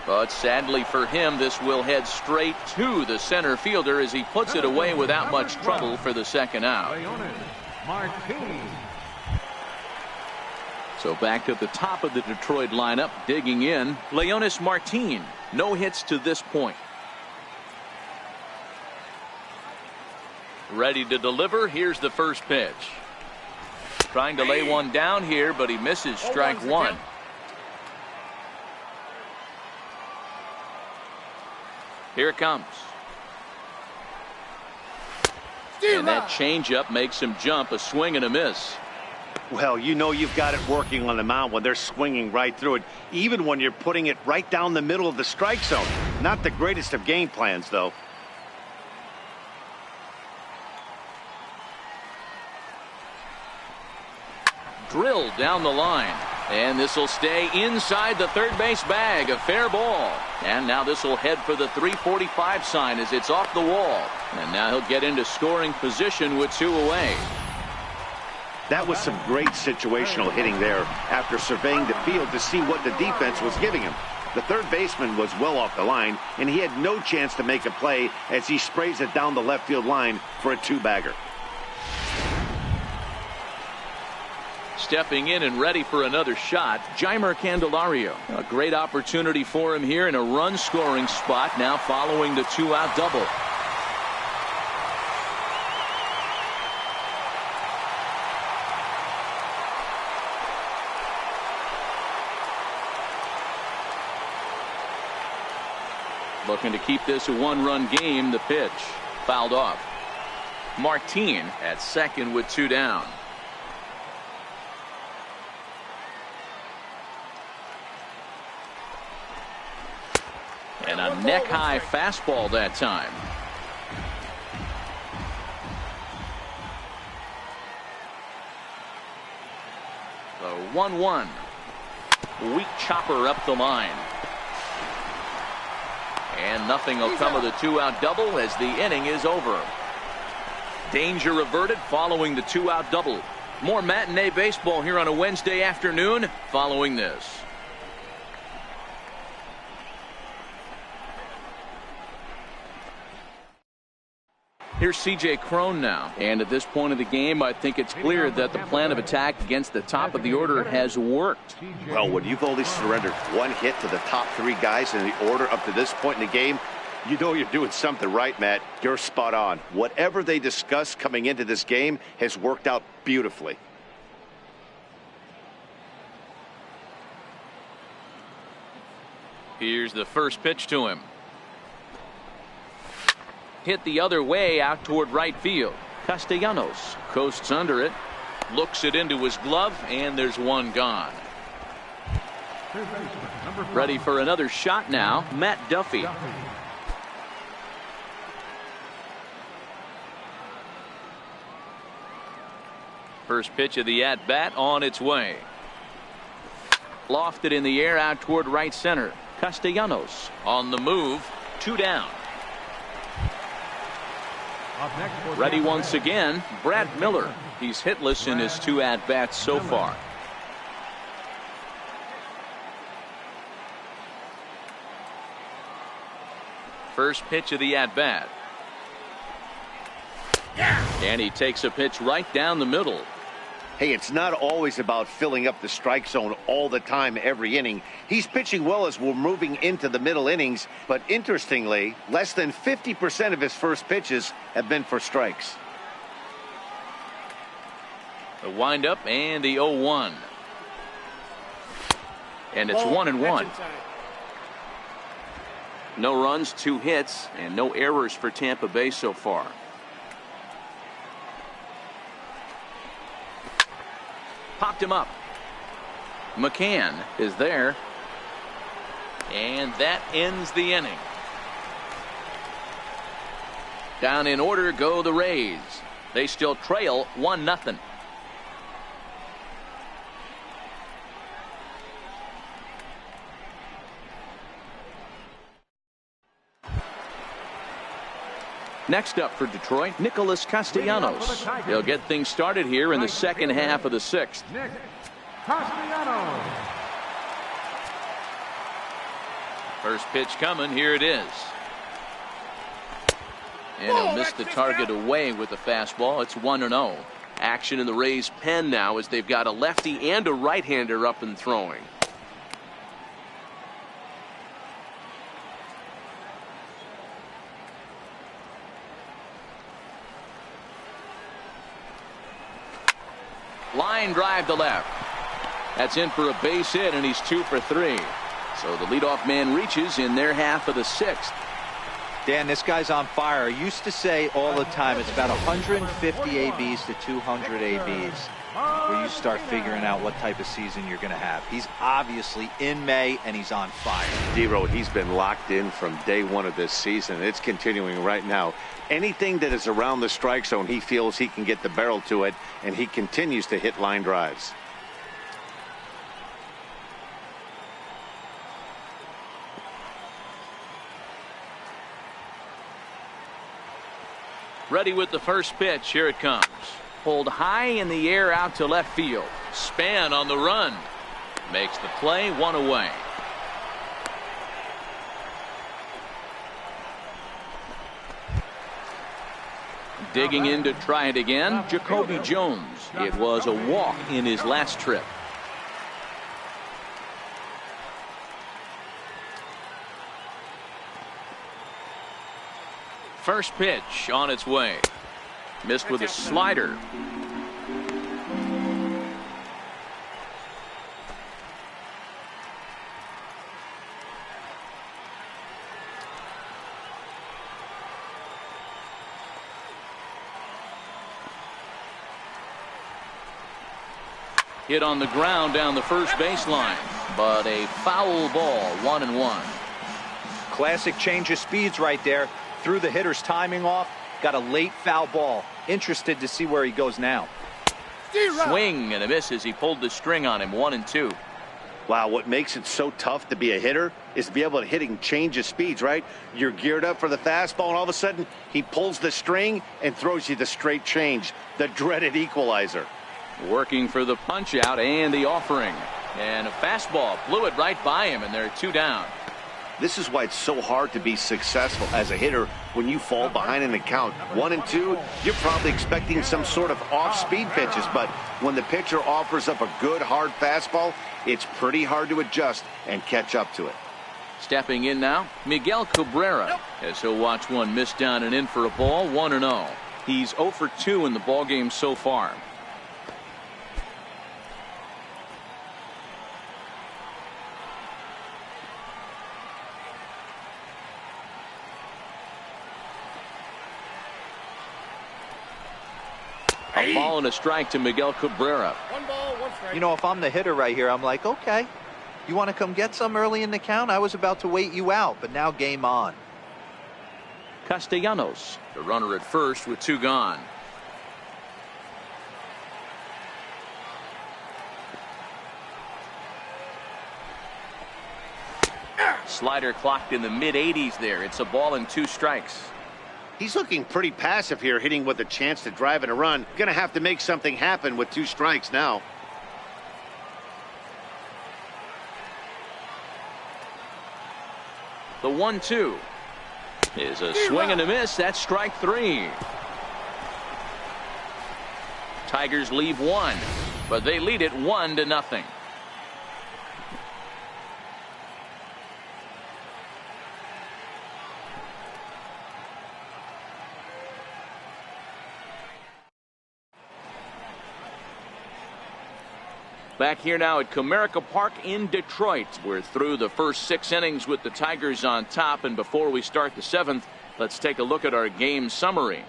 But sadly for him, this will head straight to the center fielder as he puts it away without much trouble for the second out. So back at the top of the Detroit lineup, digging in, Leonis Martin. No hits to this point. Ready to deliver. Here's the first pitch. Trying to lay one down here, but he misses strike 1. Here it comes. And that changeup makes him jump, a swing and a miss. Well, you know you've got it working on the mound when they're swinging right through it, even when you're putting it right down the middle of the strike zone. Not the greatest of game plans, though. Drilled down the line. And this will stay inside the third base bag. A fair ball. And now this will head for the 345 sign as it's off the wall. And now he'll get into scoring position with 2 away. That was some great situational hitting there after surveying the field to see what the defense was giving him. The third baseman was well off the line, and he had no chance to make a play as he sprays it down the left field line for a 2-bagger. Stepping in and ready for another shot, Jeimer Candelario. A great opportunity for him here in a run-scoring spot now following the 2-out double. Looking to keep this a one-run game. The pitch fouled off. Martin at second with 2 down. And a neck-high fastball that time. The 1-1. Weak chopper up the line. And nothing will come of the 2-out double as the inning is over. Danger averted following the 2-out double. More matinee baseball here on a Wednesday afternoon following this. Here's C.J. Cron now. And at this point of the game, I think it's clear that the plan of attack against the top of the order has worked. Well, when you've only surrendered 1 hit to the top 3 guys in the order up to this point in the game, you know you're doing something right, Matt. You're spot on. Whatever they discussed coming into this game has worked out beautifully. Here's the first pitch to him. Hit the other way out toward right field. Castellanos coasts under it, looks it into his glove, and there's one gone. Ready for another shot now, Matt Duffy. First pitch of the at-bat on its way. Lofted in the air out toward right center. Castellanos on the move, 2 down. Ready once again, Brad Miller. He's hitless in his 2 at-bats so far. First pitch of the at-bat. And he takes a pitch right down the middle. Hey, it's not always about filling up the strike zone all the time every inning. He's pitching well as we're moving into the middle innings, but interestingly, less than 50% of his first pitches have been for strikes. The windup and the 0-1. And it's 1-1. No runs, 2 hits, and no errors for Tampa Bay so far. Popped him up. McCann is there. And that ends the inning. Down in order go the Rays. They still trail 1-0. Next up for Detroit, Nicholas Castellanos. They'll get things started here in the second half of the 6th. Nick Castellanos. First pitch coming. Here it is. And he'll miss the target away with the fastball. It's 1-0. Action in the Rays' pen now as they've got a lefty and a right-hander up and throwing. Line drive to left. That's in for a base hit, and he's 2 for 3. So the leadoff man reaches in their half of the 6th. Dan, this guy's on fire. I used to say all the time it's about 150 ABs to 200 ABs where you start figuring out what type of season you're going to have. He's obviously in May, and he's on fire. D-Road, he's been locked in from day 1 of this season. It's continuing right now. Anything that is around the strike zone, he feels he can get the barrel to it, and he continues to hit line drives. Ready with the first pitch. Here it comes. Pulled high in the air out to left field. Span on the run. Makes the play, 1 away. Digging in to try it again, Jacoby Jones. It was a walk in his last trip. First pitch on its way. Missed with a slider. Hit on the ground down the first baseline, but a foul ball, 1-1. Classic change of speeds right there. Threw the hitter's timing off. Got a late foul ball. Interested to see where he goes now. Swing and a miss as he pulled the string on him, 1-2. Wow, what makes it so tough to be a hitter is to be able to hitting change of speeds, right? You're geared up for the fastball, and all of a sudden, he pulls the string and throws you the straight change, the dreaded equalizer. Working for the punch out and the offering. And a fastball blew it right by him, and they're 2 down. This is why it's so hard to be successful as a hitter when you fall behind in the count. 1-2, you're probably expecting some sort of off-speed pitches, but when the pitcher offers up a good hard fastball, it's pretty hard to adjust and catch up to it. Stepping in now, Miguel Cabrera, as he'll watch one miss down and in for a ball, 1-0. He's 0 for 2 in the ballgame so far. A ball and a strike to Miguel Cabrera. 1 ball, 1 strike. You know, if I'm the hitter right here, I'm like, okay, you want to come get some early in the count? I was about to wait you out, but now game on. Castellanos, the runner at first with 2 gone. Slider clocked in the mid-80s there. It's a ball and 2 strikes. He's looking pretty passive here, hitting with a chance to drive and a run. Going to have to make something happen with 2 strikes now. The 1-2 is a swing and a miss. That's strike 3. Tigers leave 1, but they lead it 1-0. Back here now at Comerica Park in Detroit. We're through the first 6 innings with the Tigers on top, and before we start the 7th, let's take a look at our game summary.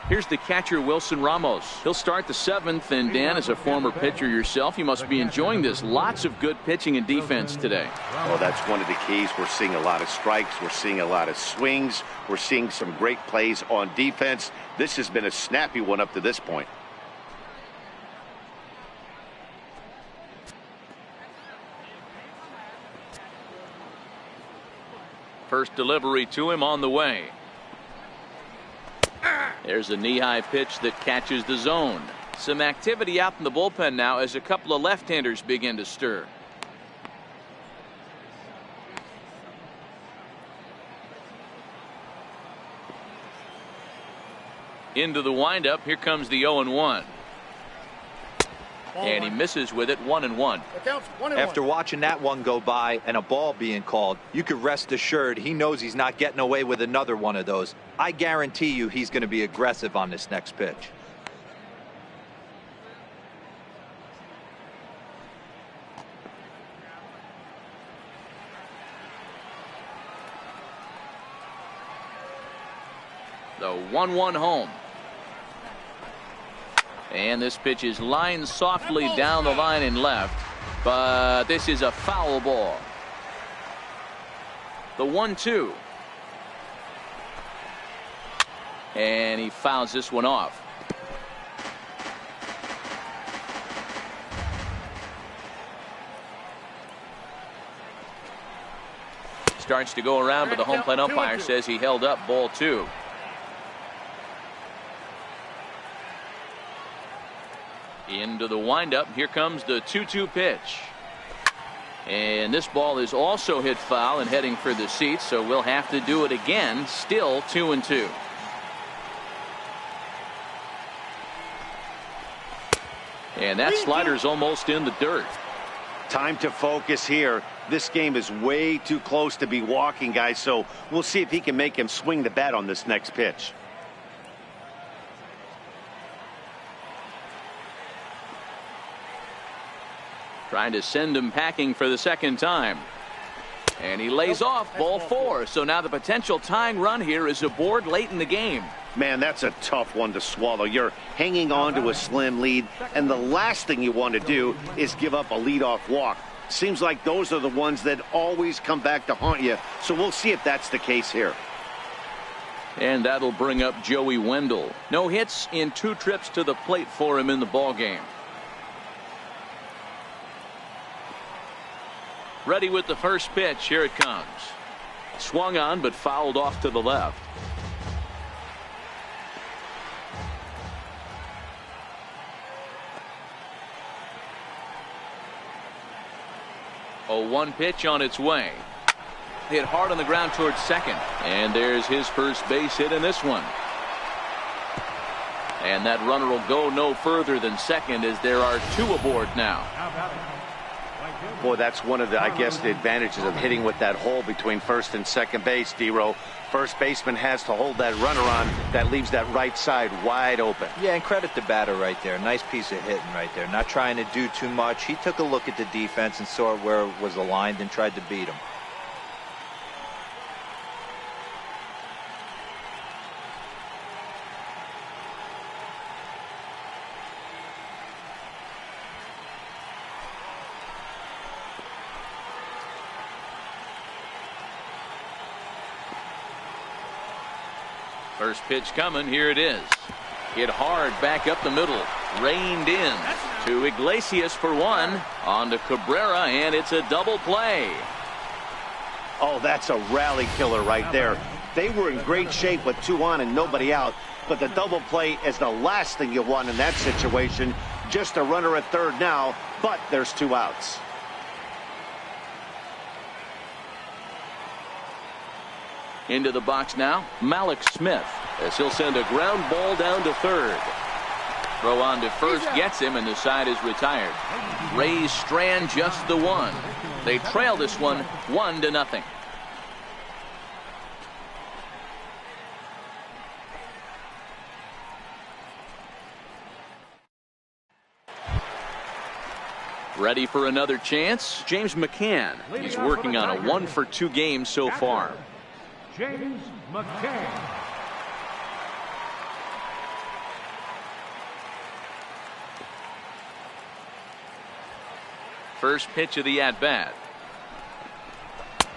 Here's the catcher, Wilson Ramos. He'll start the 7th, and Dan, as a former pitcher yourself, you must be enjoying this. Lots of good pitching and defense today. Well, that's one of the keys. We're seeing a lot of strikes. We're seeing a lot of swings. We're seeing some great plays on defense. This has been a snappy one up to this point. First delivery to him on the way. There's a knee-high pitch that catches the zone. Some activity out in the bullpen now as a couple of left-handers begin to stir. Into the windup. Here comes the 0-1. And he misses with it, 1-1. After watching that one go by and a ball being called, you could rest assured he knows he's not getting away with another one of those. I guarantee you he's going to be aggressive on this next pitch. The 1-1 home. And this pitch is lined softly down the line and left, but this is a foul ball. The 1-2. And he fouls this one off. Starts to go around, but the home plate umpire says he held up ball 2. Into the windup. Here comes the 2-2 pitch. And this ball is also hit foul and heading for the seats, so we'll have to do it again. Still 2-2. And that slider's almost in the dirt. Time to focus here. This game is way too close to be walking, guys, so we'll see if he can make him swing the bat on this next pitch. Trying to send him packing for the second time. And he lays off ball 4. So now the potential tying run here is aboard late in the game. Man, that's a tough one to swallow. You're hanging on to a slim lead, and the last thing you want to do is give up a leadoff walk. Seems like those are the ones that always come back to haunt you. So we'll see if that's the case here. And that'll bring up Joey Wendell. No hits in 2 trips to the plate for him in the ballgame. Ready with the first pitch. Here it comes. Swung on but fouled off to the left. Oh, 1 pitch on its way. Hit hard on the ground towards second. And there's his first base hit in this one. And that runner will go no further than second as there are 2 aboard now. Boy, that's one of the, I guess, the advantages of hitting with that hole between first and second base, D-Row. First baseman has to hold that runner on. That leaves that right side wide open. Yeah, and credit the batter right there. Nice piece of hitting right there. Not trying to do too much. He took a look at the defense and saw where it was aligned and tried to beat him. First pitch coming. Here it is. Hit hard back up the middle. Reined in to Iglesias for 1. On to Cabrera, and it's a double play. Oh, that's a rally killer right there. They were in great shape with 2 on and nobody out, but the double play is the last thing you want in that situation. Just a runner at third now, but there's 2 outs. Into the box now, Malik Smith, as he'll send a ground ball down to third. Throw on to first gets him, and the side is retired. Rays strand just the 1. They trail this one 1-0. Ready for another chance? James McCann. He's working on a 1-for-2 game so far. James McCann. First pitch of the at-bat.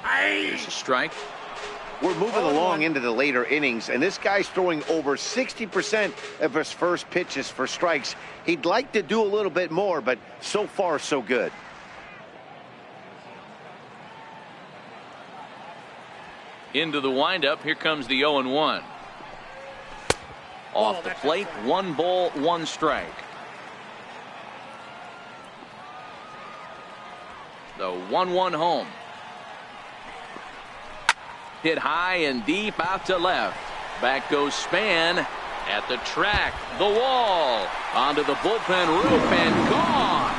Here's a strike. We're moving along into the later innings, and this guy's throwing over 60% of his first pitches for strikes. He'd like to do a little bit more, but so far so good. Into the windup. Here comes the 0-1. Off the plate. 1 ball, 1 strike. The 1-1 home. Hit high and deep out to left. Back goes Span at the track. The wall. Onto the bullpen roof and gone.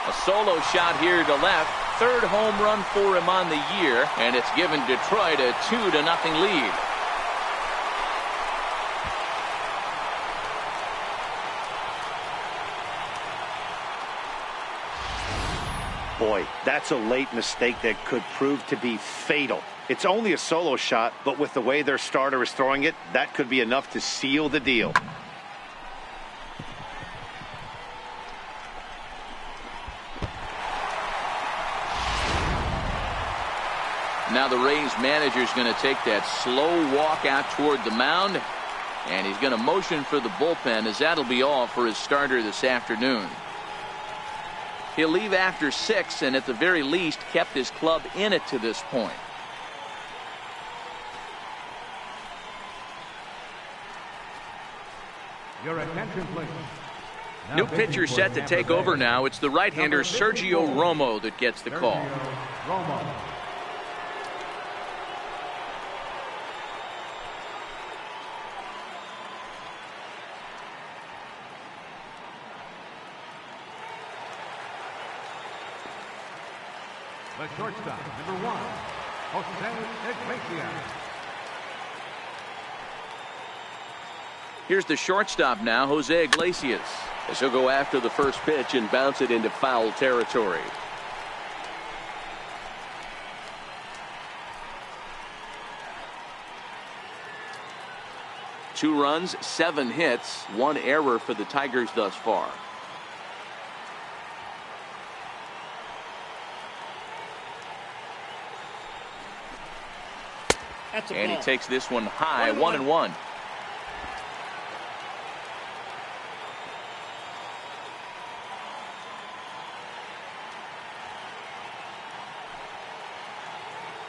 A solo shot here to left. 3rd home run for him on the year, and it's given Detroit a 2-0 lead. Boy, that's a late mistake that could prove to be fatal. It's only a solo shot, but with the way their starter is throwing it, that could be enough to seal the deal. Now the Rays manager's going to take that slow walk out toward the mound, and he's going to motion for the bullpen, as that'll be all for his starter this afternoon. He'll leave after 6, and at the very least kept his club in it to this point. Your attention, please. New pitcher set to take over now. It's the right-hander Sergio Romo that gets the call. Romo. The shortstop, number 1, Jose Iglesias. Here's the shortstop now, Jose Iglesias, as he'll go after the first pitch and bounce it into foul territory. Two runs, 7 hits, 1 error for the Tigers thus far. And he takes this one high, 1-1.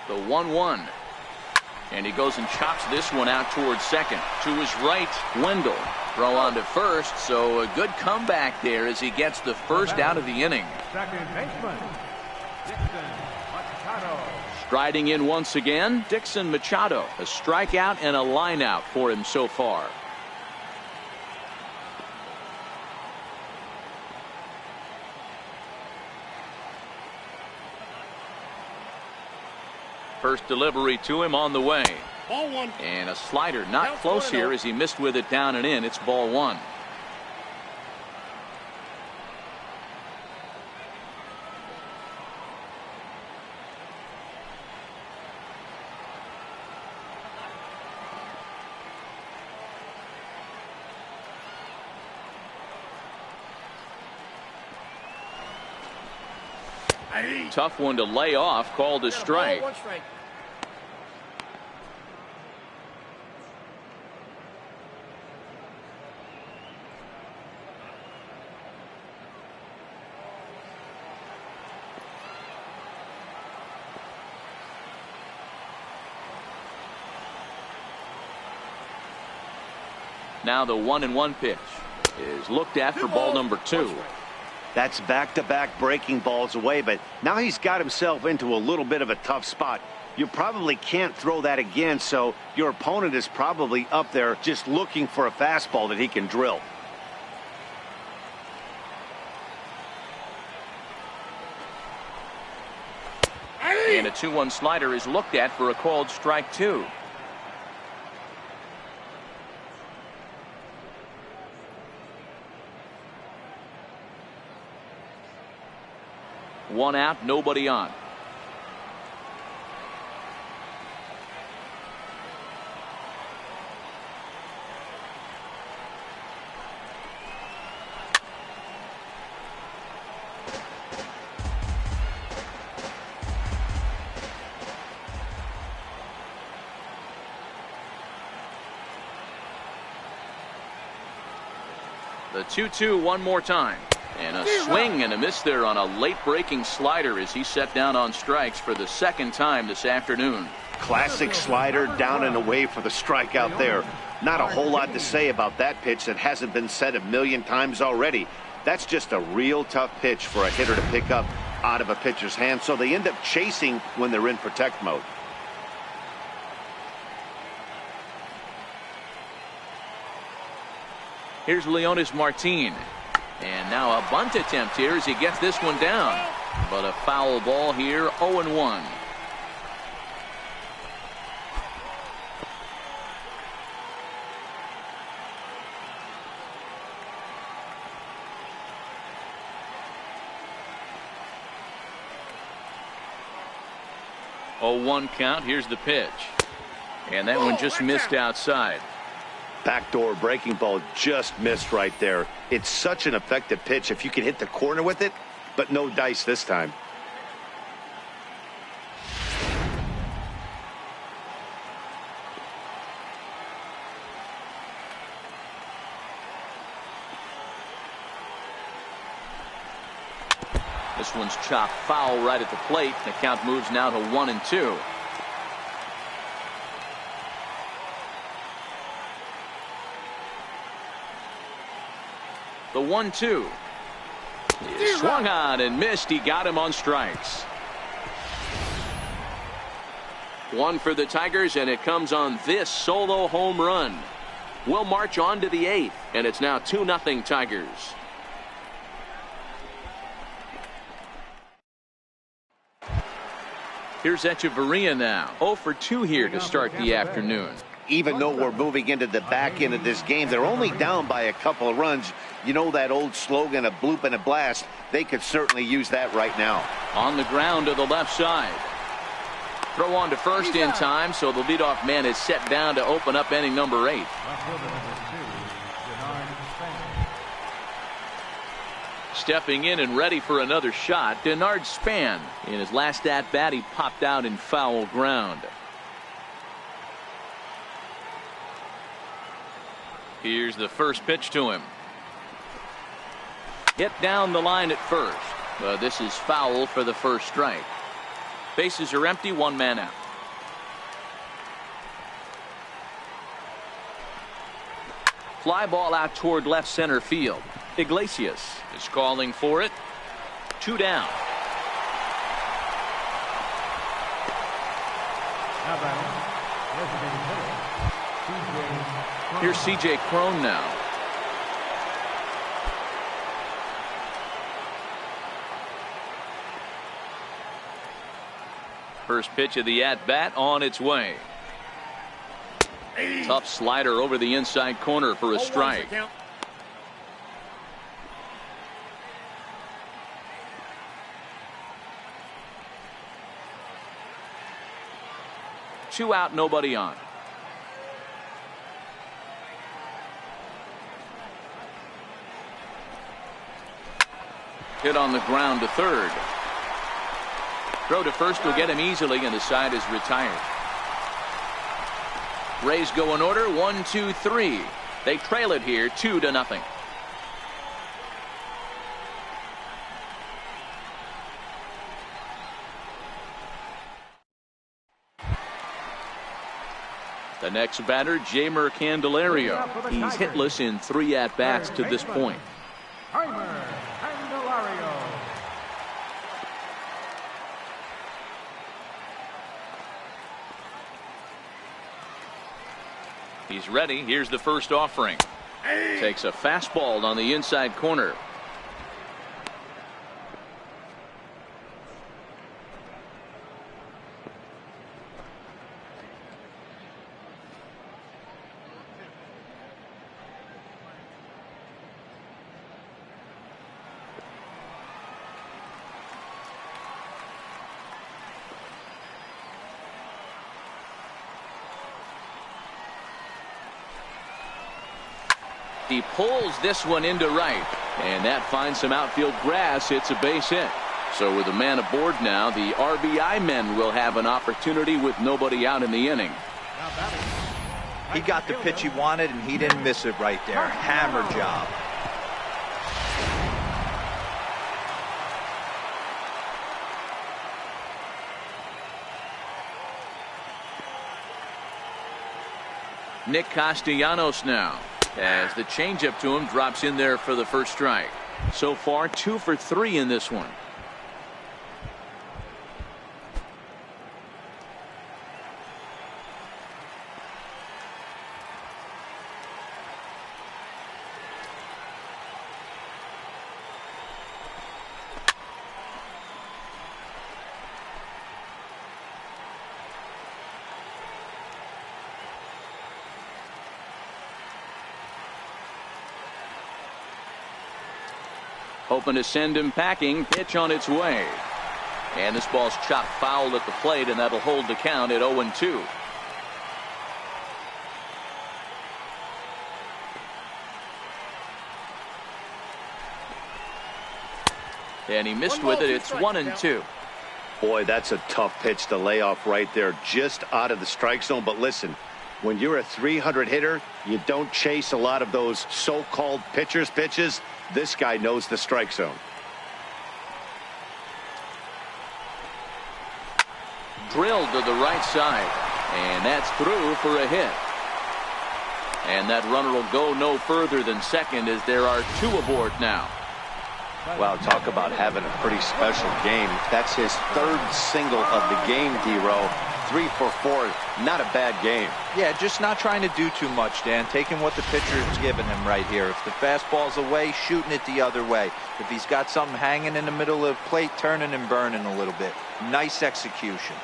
The 1-1. And he goes and chops this one out towards second. To his right, Wendell. Throw on to first, so a good comeback there as he gets the first out of the inning. Second baseman, Dixon Machado. Striding in once again, Dixon Machado. A strikeout and a line out for him so far. First delivery to him on the way. Ball 1. And a slider not close here as he missed with it down and in. It's ball 1. Tough one to lay off, called a strike. 1 strike. Now the 1-1 pitch is looked at for ball number 2. That's back-to-back breaking balls away, but now he's got himself into a little bit of a tough spot. You probably can't throw that again, so your opponent is probably up there just looking for a fastball that he can drill. And a 2-1 slider is looked at for a called strike 2. One out, nobody on. The 2-2 one more time. And a swing and a miss there on a late breaking slider as he set down on strikes for the second time this afternoon. Classic slider down and away for the strikeout there. Not a whole lot to say about that pitch that hasn't been said a million times already. That's just a real tough pitch for a hitter to pick up out of a pitcher's hand, so they end up chasing when they're in protect mode. Here's Leonis Martin. And now a bunt attempt here as he gets this one down. But a foul ball here, 0-1. Oh, 1 count. Here's the pitch. And that one just missed outside. Backdoor breaking ball just missed right there. It's such an effective pitch if you can hit the corner with it, but no dice this time. This one's chopped foul right at the plate. The count moves now to 1-2. The 1-2. He swung on and missed. He got him on strikes. One for the Tigers, and it comes on this solo home run. We'll march on to the 8th, and it's now 2-0 Tigers. Here's Echeverria now. 0 for 2 here to start the afternoon. Even though we're moving into the back end of this game, they're only down by a couple of runs. You know that old slogan, a bloop and a blast. They could certainly use that right now. On the ground to the left side. Throw on to first in time, so the leadoff man is set down to open up inning number 8. Stepping in and ready for another shot, Denard Span. In his last at-bat, he popped out in foul ground. Here's the first pitch to him. Hit down the line at first. But this is foul for the first strike. Bases are empty, 1 man out. Fly ball out toward left center field. Iglesias is calling for it. 2 down. Here's C.J. Cron now. First pitch of the at-bat on its way. Tough slider over the inside corner for a strike. Two out, nobody on. Hit on the ground to third. Throw to first will get him easily, and the side is retired. Rays go in order, 1, 2, 3. They trail it here 2-0. The next batter, Jeimer Candelario. He's hitless in 3 at-bats to this point. Jeimer Candelario. He's ready. Here's the first offering. Takes a fastball on the inside corner. He pulls this one into right, and that finds some outfield grass. It's a base hit. So with a man aboard now, the RBI men will have an opportunity with nobody out in the inning. He got the pitch he wanted, and he didn't miss it right there. Hammer job. Nick Castellanos now, as the changeup to him drops in there for the first strike. So far 2 for 3 in this one. Hoping to send him packing. Pitch on its way. And this ball's chopped foul at the plate, and that'll hold the count at 0-2. And he missed with it. It's 1-2. Boy, that's a tough pitch to lay off right there, just out of the strike zone. But listen, when you're a 300 hitter, you don't chase a lot of those so-called pitcher's pitches. This guy knows the strike zone. Drilled to the right side, and that's through for a hit. And that runner will go no further than second as there are 2 aboard now. Wow, talk about having a pretty special game. That's his 3rd single of the game, D-Row. 3 for 4, not a bad game. Yeah, just not trying to do too much, Dan. Taking what the pitcher's giving him right here. If the fastball's away, shooting it the other way. If he's got something hanging in the middle of the plate, turning and burning a little bit. Nice execution.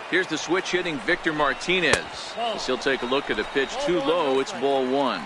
Here's the switch hitting Victor Martinez. As he'll take a look at a pitch too low. It's ball 1.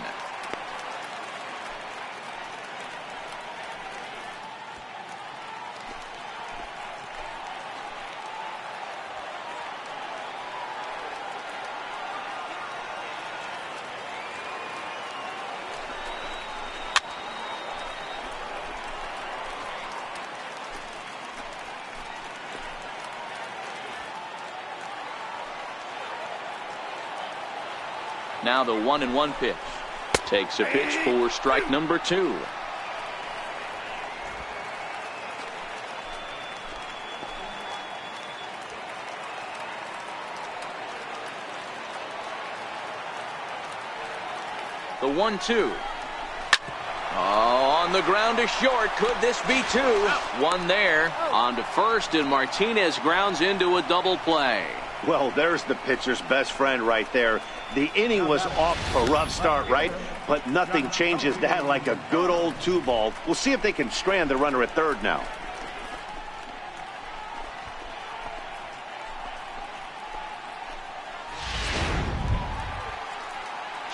Now the 1-1 pitch. Takes a pitch for strike number 2. The 1-2. Oh, on the ground to short. Could this be 2? One there. On to first, and Martinez grounds into a double play. Well, there's the pitcher's best friend right there. The inning was off a rough start, right? But nothing changes that like a good old 2-ball. We'll see if they can strand the runner at third now.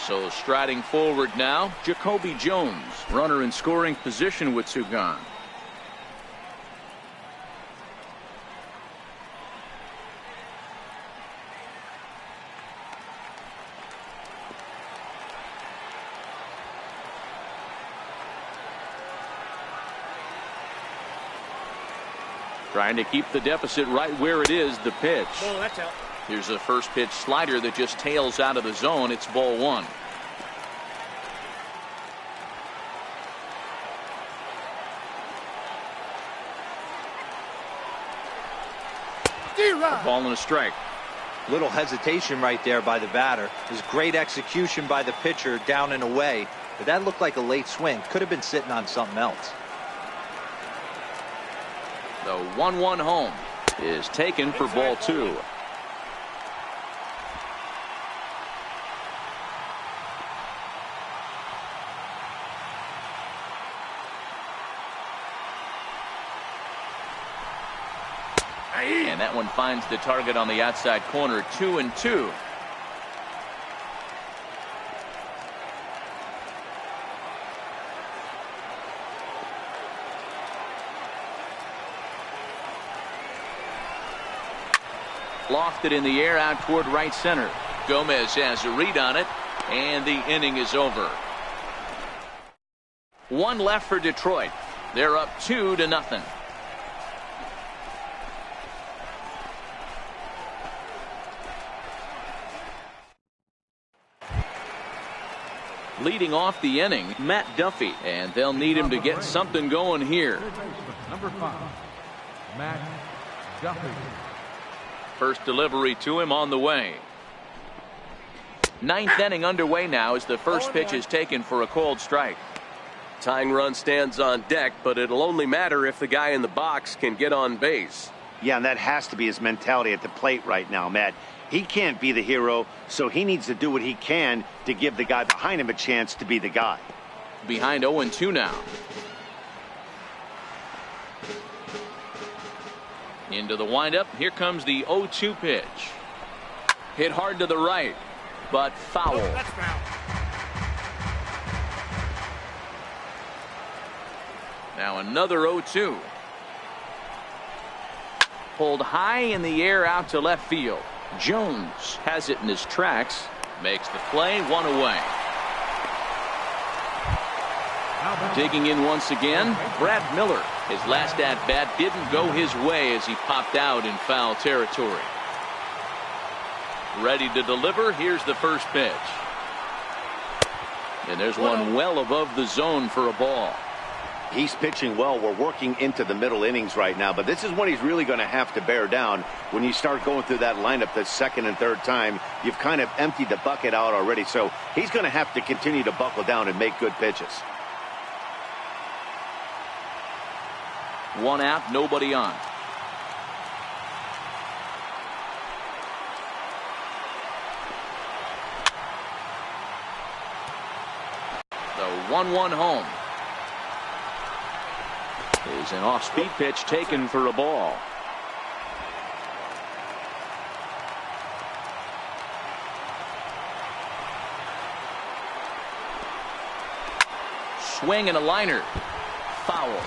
So striding forward now, Jacoby Jones, runner in scoring position with 2 gone. Trying to keep the deficit right where it is. The pitch. Oh, that's out. Here's a first pitch slider that just tails out of the zone. It's ball 1. A ball and a strike. Little hesitation right there by the batter. There's great execution by the pitcher down and away. But that looked like a late swing. Could have been sitting on something else. The 1-1 home is taken for ball 2. And that one finds the target on the outside corner. 2-2. Lofted in the air out toward right center. Gomez has a read on it, and the inning is over. 1 left for Detroit. They're up 2-0. Leading off the inning, Matt Duffy, and they'll need him to get something going here. Number 5, Matt Duffy. First delivery to him on the way. 9th inning underway now as the first pitch is taken for a called strike. Tying run stands on deck, but it'll only matter if the guy in the box can get on base. Yeah, and that has to be his mentality at the plate right now, Matt. He can't be the hero, so he needs to do what he can to give the guy behind him a chance to be the guy. Behind 0-2 now. Into the windup. Here comes the 0-2 pitch. Hit hard to the right, but foul. That's foul. Now another 0-2. Pulled high in the air out to left field. Jones has it in his tracks. Makes the play. 1 away. Digging in once again, Brad Miller. His last at-bat didn't go his way as he popped out in foul territory. Ready to deliver. Here's the first pitch. And there's one well above the zone for a ball. He's pitching well. We're working into the middle innings right now, but this is when he's really going to have to bear down. When you start going through that lineup the second and third time, you've kind of emptied the bucket out already, so he's going to have to continue to buckle down and make good pitches. One out, nobody on. The 1-1 home. Is an off-speed pitch taken for a ball. Swing and a liner. Foul.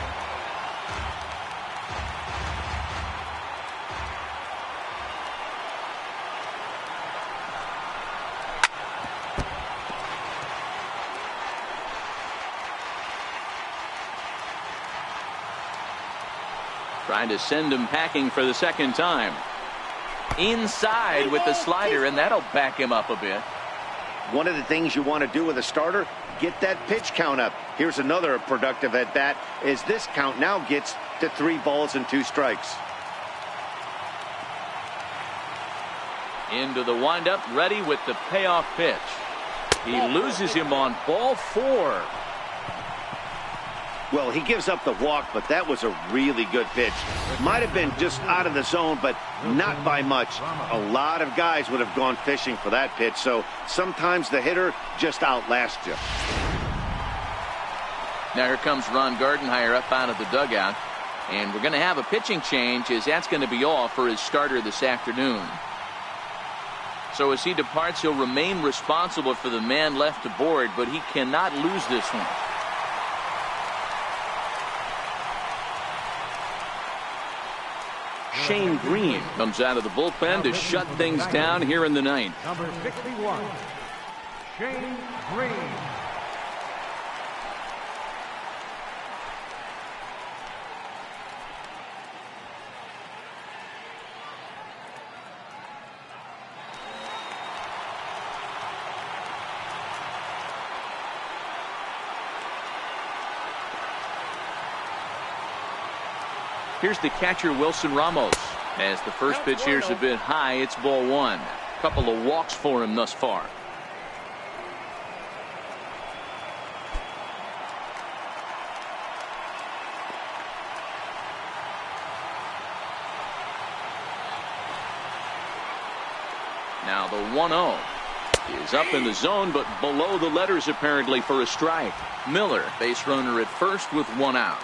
Trying to send him packing for the second time. Inside with the slider, and that'll back him up a bit. One of the things you want to do with a starter, get that pitch count up. Here's another productive at bat as this count now gets to 3 balls and 2 strikes. Into the windup, ready with the payoff pitch. He loses him on ball 4. Well, he gives up the walk, but that was a really good pitch. Might have been just out of the zone, but not by much. A lot of guys would have gone fishing for that pitch, so sometimes the hitter just outlasts you. Now here comes Ron Gardenhire up out of the dugout, and we're going to have a pitching change as that's going to be all for his starter this afternoon. So as he departs, he'll remain responsible for the man left aboard, but he cannot lose this one. Shane Green comes out of the bullpen to shut things down here in the ninth. Number 61, Shane Green. Here's the catcher, Wilson Ramos. As the first pitch here's a bit high, it's ball 1. Couple of walks for him thus far. Now the 1-0 is up in the zone, but below the letters apparently for a strike. Miller, base runner at first with 1 out.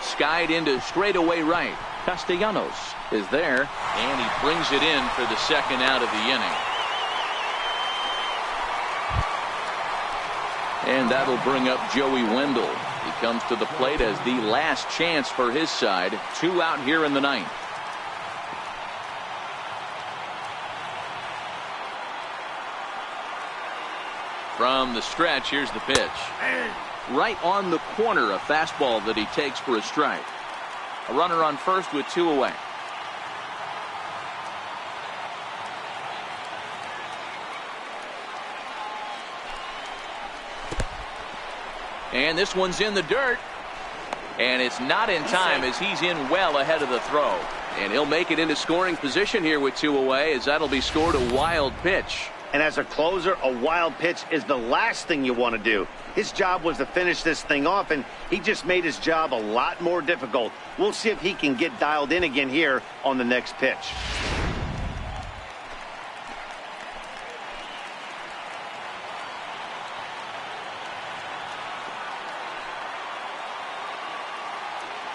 Skied into straightaway right. Castellanos is there, and he brings it in for the second out of the inning. And that'll bring up Joey Wendell. He comes to the plate as the last chance for his side. 2 out here in the ninth. From the stretch, here's the pitch. Right on the corner, a fastball that he takes for a strike. A runner on first with 2 away. And this one's in the dirt. And it's not in time as he's in well ahead of the throw. And he'll make it into scoring position here with 2 away as that'll be scored a wild pitch. And as a closer, a wild pitch is the last thing you want to do. His job was to finish this thing off, and he just made his job a lot more difficult. We'll see if he can get dialed in again here on the next pitch.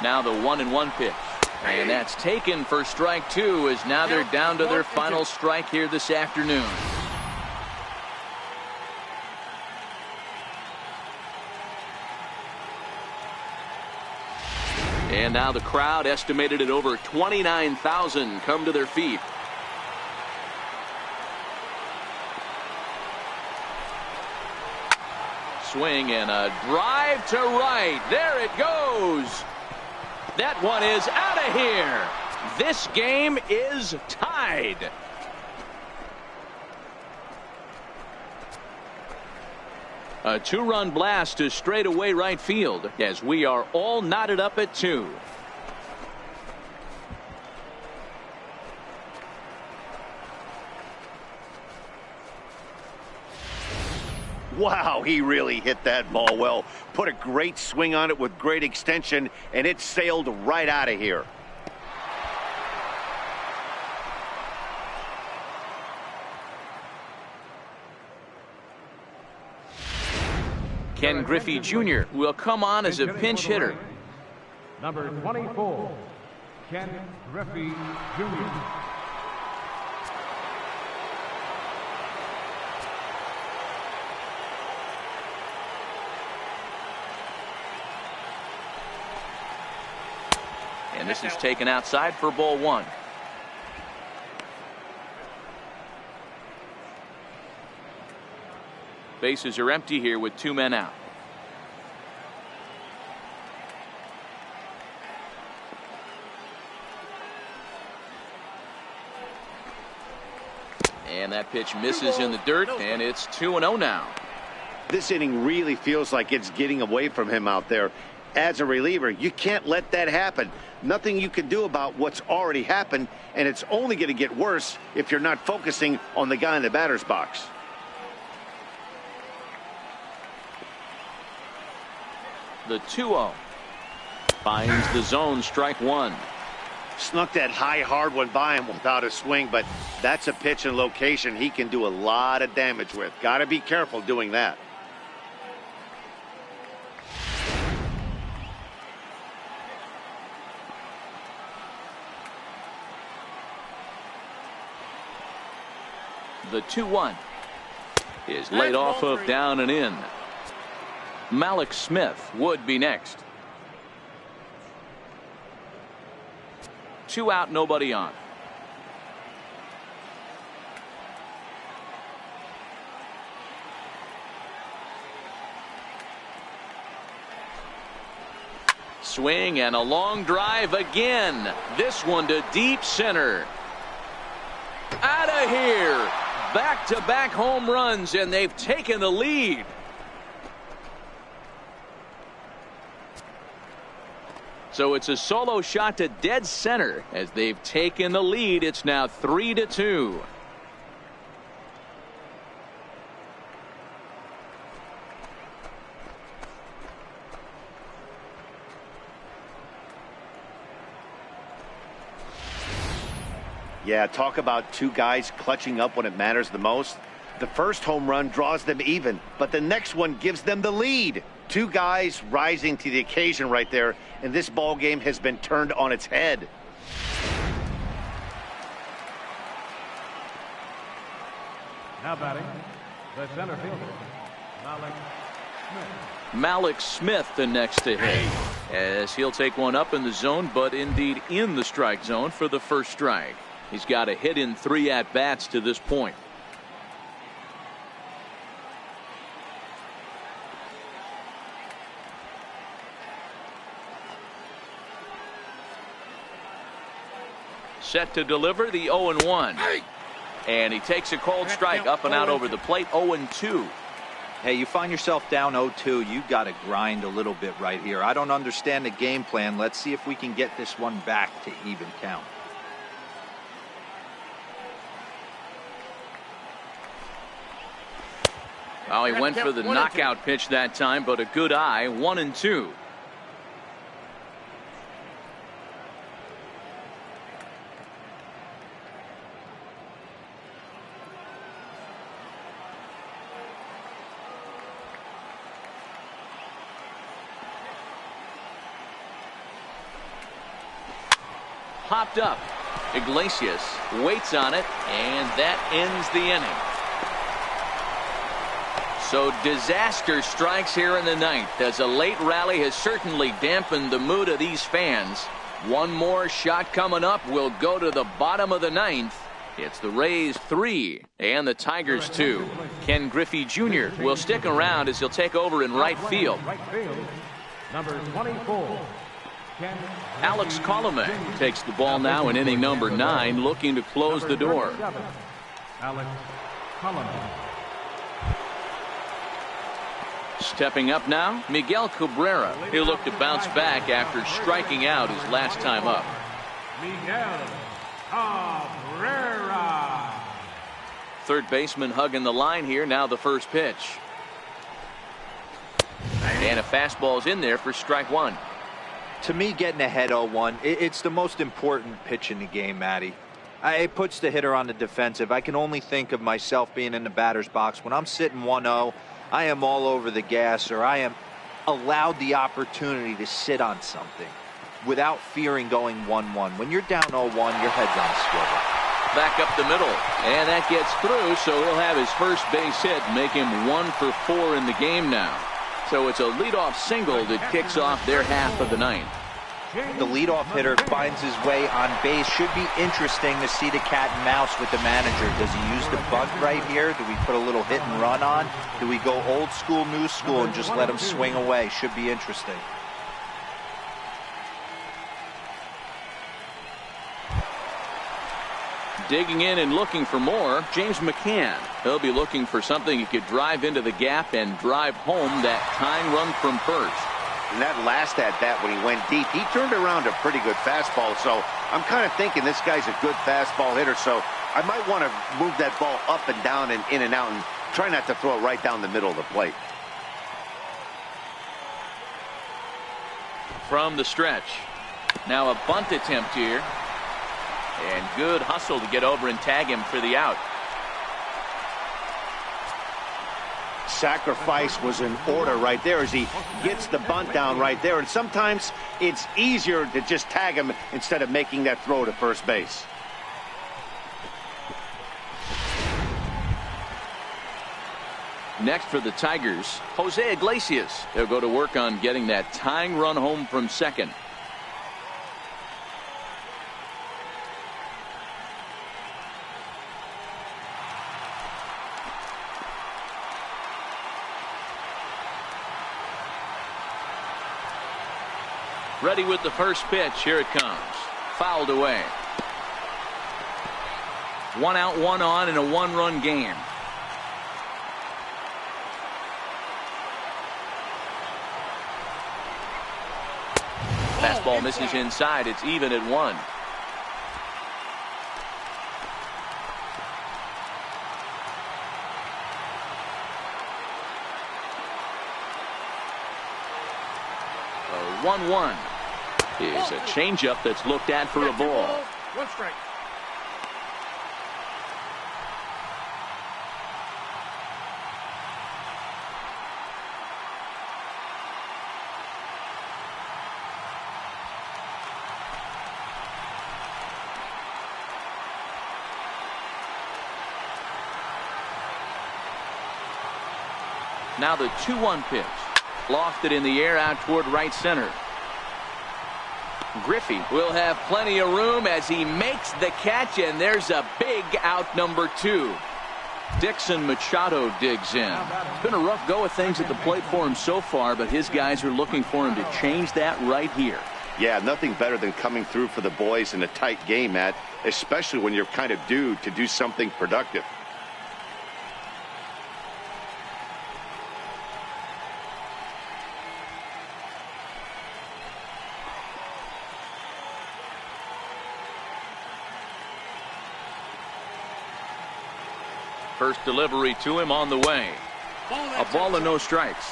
Now the 1-1 pitch. And that's taken for strike 2 as now they're down to their final strike here this afternoon. And now the crowd, estimated at over 29,000, come to their feet. Swing and a drive to right. There it goes. That one is out of here. This game is tied. A 2-run blast to straightaway right field as we are all knotted up at 2. Wow, he really hit that ball well. Put a great swing on it with great extension, and it sailed right out of here. Ken Griffey Jr. will come on as a pinch hitter. Number 24, Ken Griffey Jr. And this is taken outside for ball 1. Bases are empty here with 2 men out. And that pitch misses in the dirt, and it's 2-0 now. This inning really feels like it's getting away from him out there. As a reliever, you can't let that happen. Nothing you can do about what's already happened, and it's only going to get worse if you're not focusing on the guy in the batter's box. The 2-0 finds the zone, strike 1. Snuck that high hard one by him without a swing, but that's a pitch and location he can do a lot of damage with. Got to be careful doing that. The 2-1 is laid off of down and in. Malik Smith would be next. 2 out, nobody on. Swing and a long drive again. This one to deep center. Out of here. Back-to-back home runs, and they've taken the lead. So it's a solo shot to dead center as they've taken the lead. It's now 3-2. Yeah, talk about two guys clutching up when it matters the most. The first home run draws them even, but the next one gives them the lead. Two guys rising to the occasion right there, and this ball game has been turned on its head. Now batting, the center fielder, Malik Smith. Malik Smith the next to hit, as he'll take one up in the zone, but indeed in the strike zone for the first strike. He's got a hit in 3 at-bats to this point. Set to deliver the 0-1. And he takes a cold strike up and out over the plate. 0-2. Hey, you find yourself down 0-2, you got to grind a little bit right here. I don't understand the game plan. Let's see if we can get this one back to even count. Oh, he went for the knockout pitch that time, but a good eye. 1-2. Popped up. Iglesias waits on it, and that ends the inning. So disaster strikes here in the ninth, as a late rally has certainly dampened the mood of these fans. One more shot coming up will go to the bottom of the ninth. It's the Rays 3 and the Tigers 2. Ken Griffey Jr. will stick around as he'll take over in right field. Number 24. Alex Colomé takes the ball now in inning number 9, looking to close the door. Alex Colomé. Stepping up now, Miguel Cabrera. He'll look to bounce back after striking out his last time up. Miguel Cabrera. Third baseman hugging the line here. Now the first pitch. And a fastball's in there for strike one. To me, getting ahead 0-1, it's the most important pitch in the game, Matty. It puts the hitter on the defensive. I can only think of myself being in the batter's box. When I'm sitting 1-0, I am all over the gas, or I am allowed the opportunity to sit on something without fearing going 1-1. When you're down 0-1, your head's on a swivel. Back up the middle, and that gets through, so he'll have his first base hit, make him 1 for 4 in the game now. So it's a leadoff single that kicks off their half of the ninth. The leadoff hitter finds his way on base. Should be interesting to see the cat and mouse with the manager. Does he use the bunt right here? Do we put a little hit and run on? Do we go old school, new school, and just let him swing away? Should be interesting. Digging in and looking for more, James McCann. He'll be looking for something he could drive into the gap and drive home that tying run from first. And that last at bat when he went deep, he turned around a pretty good fastball. So I'm kind of thinking this guy's a good fastball hitter. So I might want to move that ball up and down and in and out and try not to throw it right down the middle of the plate. From the stretch. Now a bunt attempt here. And good hustle to get over and tag him for the out. Sacrifice was in order right there as he gets the bunt down right there. And sometimes it's easier to just tag him instead of making that throw to first base. Next for the Tigers, Jose Iglesias. They'll go to work on getting that tying run home from second. Ready with the first pitch. Here it comes. Fouled away. 1 out, 1 on in a 1-run game. Fastball misses inside. It's even at 1. A 1-1 is a changeup that's looked at for a ball. 1 strike. Now the 2-1 pitch. Lofted in the air out toward right center. Griffey will have plenty of room as he makes the catch, and there's a big out number 2. Dixon Machado digs in. It's been a rough go of things at the plate for him so far, but his guys are looking for him to change that right here. Yeah, nothing better than coming through for the boys in a tight game, Matt, especially when you're kind of due to do something productive. First delivery to him on the way. A ball and no strikes.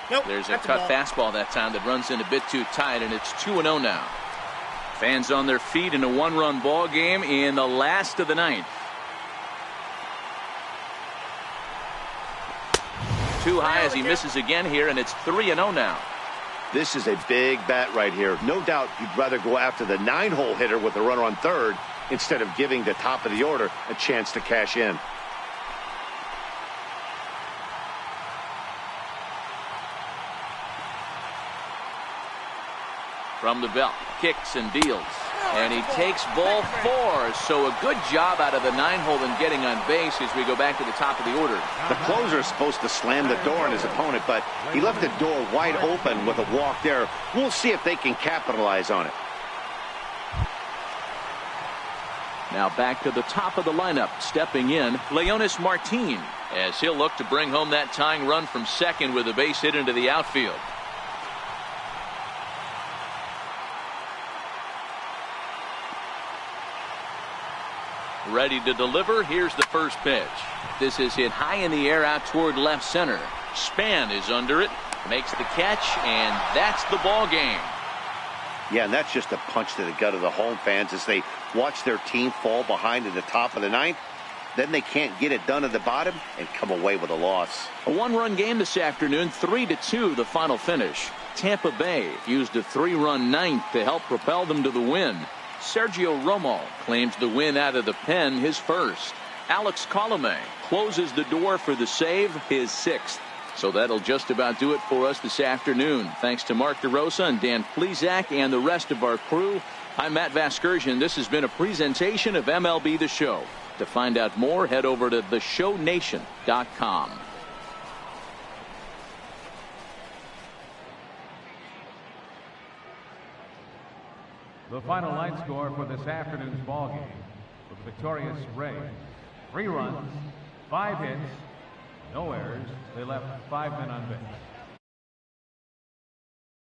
Nope, there's a cut fastball that time that runs in a bit too tight, and it's 2-0 now. Fans on their feet in a 1-run ball game in the last of the ninth. Too high as he misses again here, and it's 3-0 now. This is a big bat right here. No doubt you'd rather go after the 9-hole hitter with a runner on third instead of giving the top of the order a chance to cash in. From the belt, kicks and deals. And he takes ball 4. So a good job out of the 9-hole in getting on base as we go back to the top of the order. The closer is supposed to slam the door on his opponent, but he left the door wide open with a walk there. We'll see if they can capitalize on it. Now back to the top of the lineup. Stepping in, Leonis Martin, as he'll look to bring home that tying run from second with a base hit into the outfield. Ready to deliver. Here's the first pitch. This is hit high in the air out toward left center. Span is under it, makes the catch, and that's the ball game. Yeah, and that's just a punch to the gut of the home fans as they watch their team fall behind at the top of the ninth. Then they can't get it done at the bottom and come away with a loss. A 1-run game this afternoon, 3-2 the final finish. Tampa Bay used a 3-run ninth to help propel them to the win. Sergio Romo claims the win out of the pen, his first. Alex Colomé closes the door for the save, his 6th. So that'll just about do it for us this afternoon. Thanks to Mark DeRosa and Dan Plesac and the rest of our crew. I'm Matt Vasgersian. This has been a presentation of MLB The Show. To find out more, head over to theshownation.com. The final line score for this afternoon's ball game for the victorious Rays: 3 runs, 5 hits, no errors. They left 5 men on base.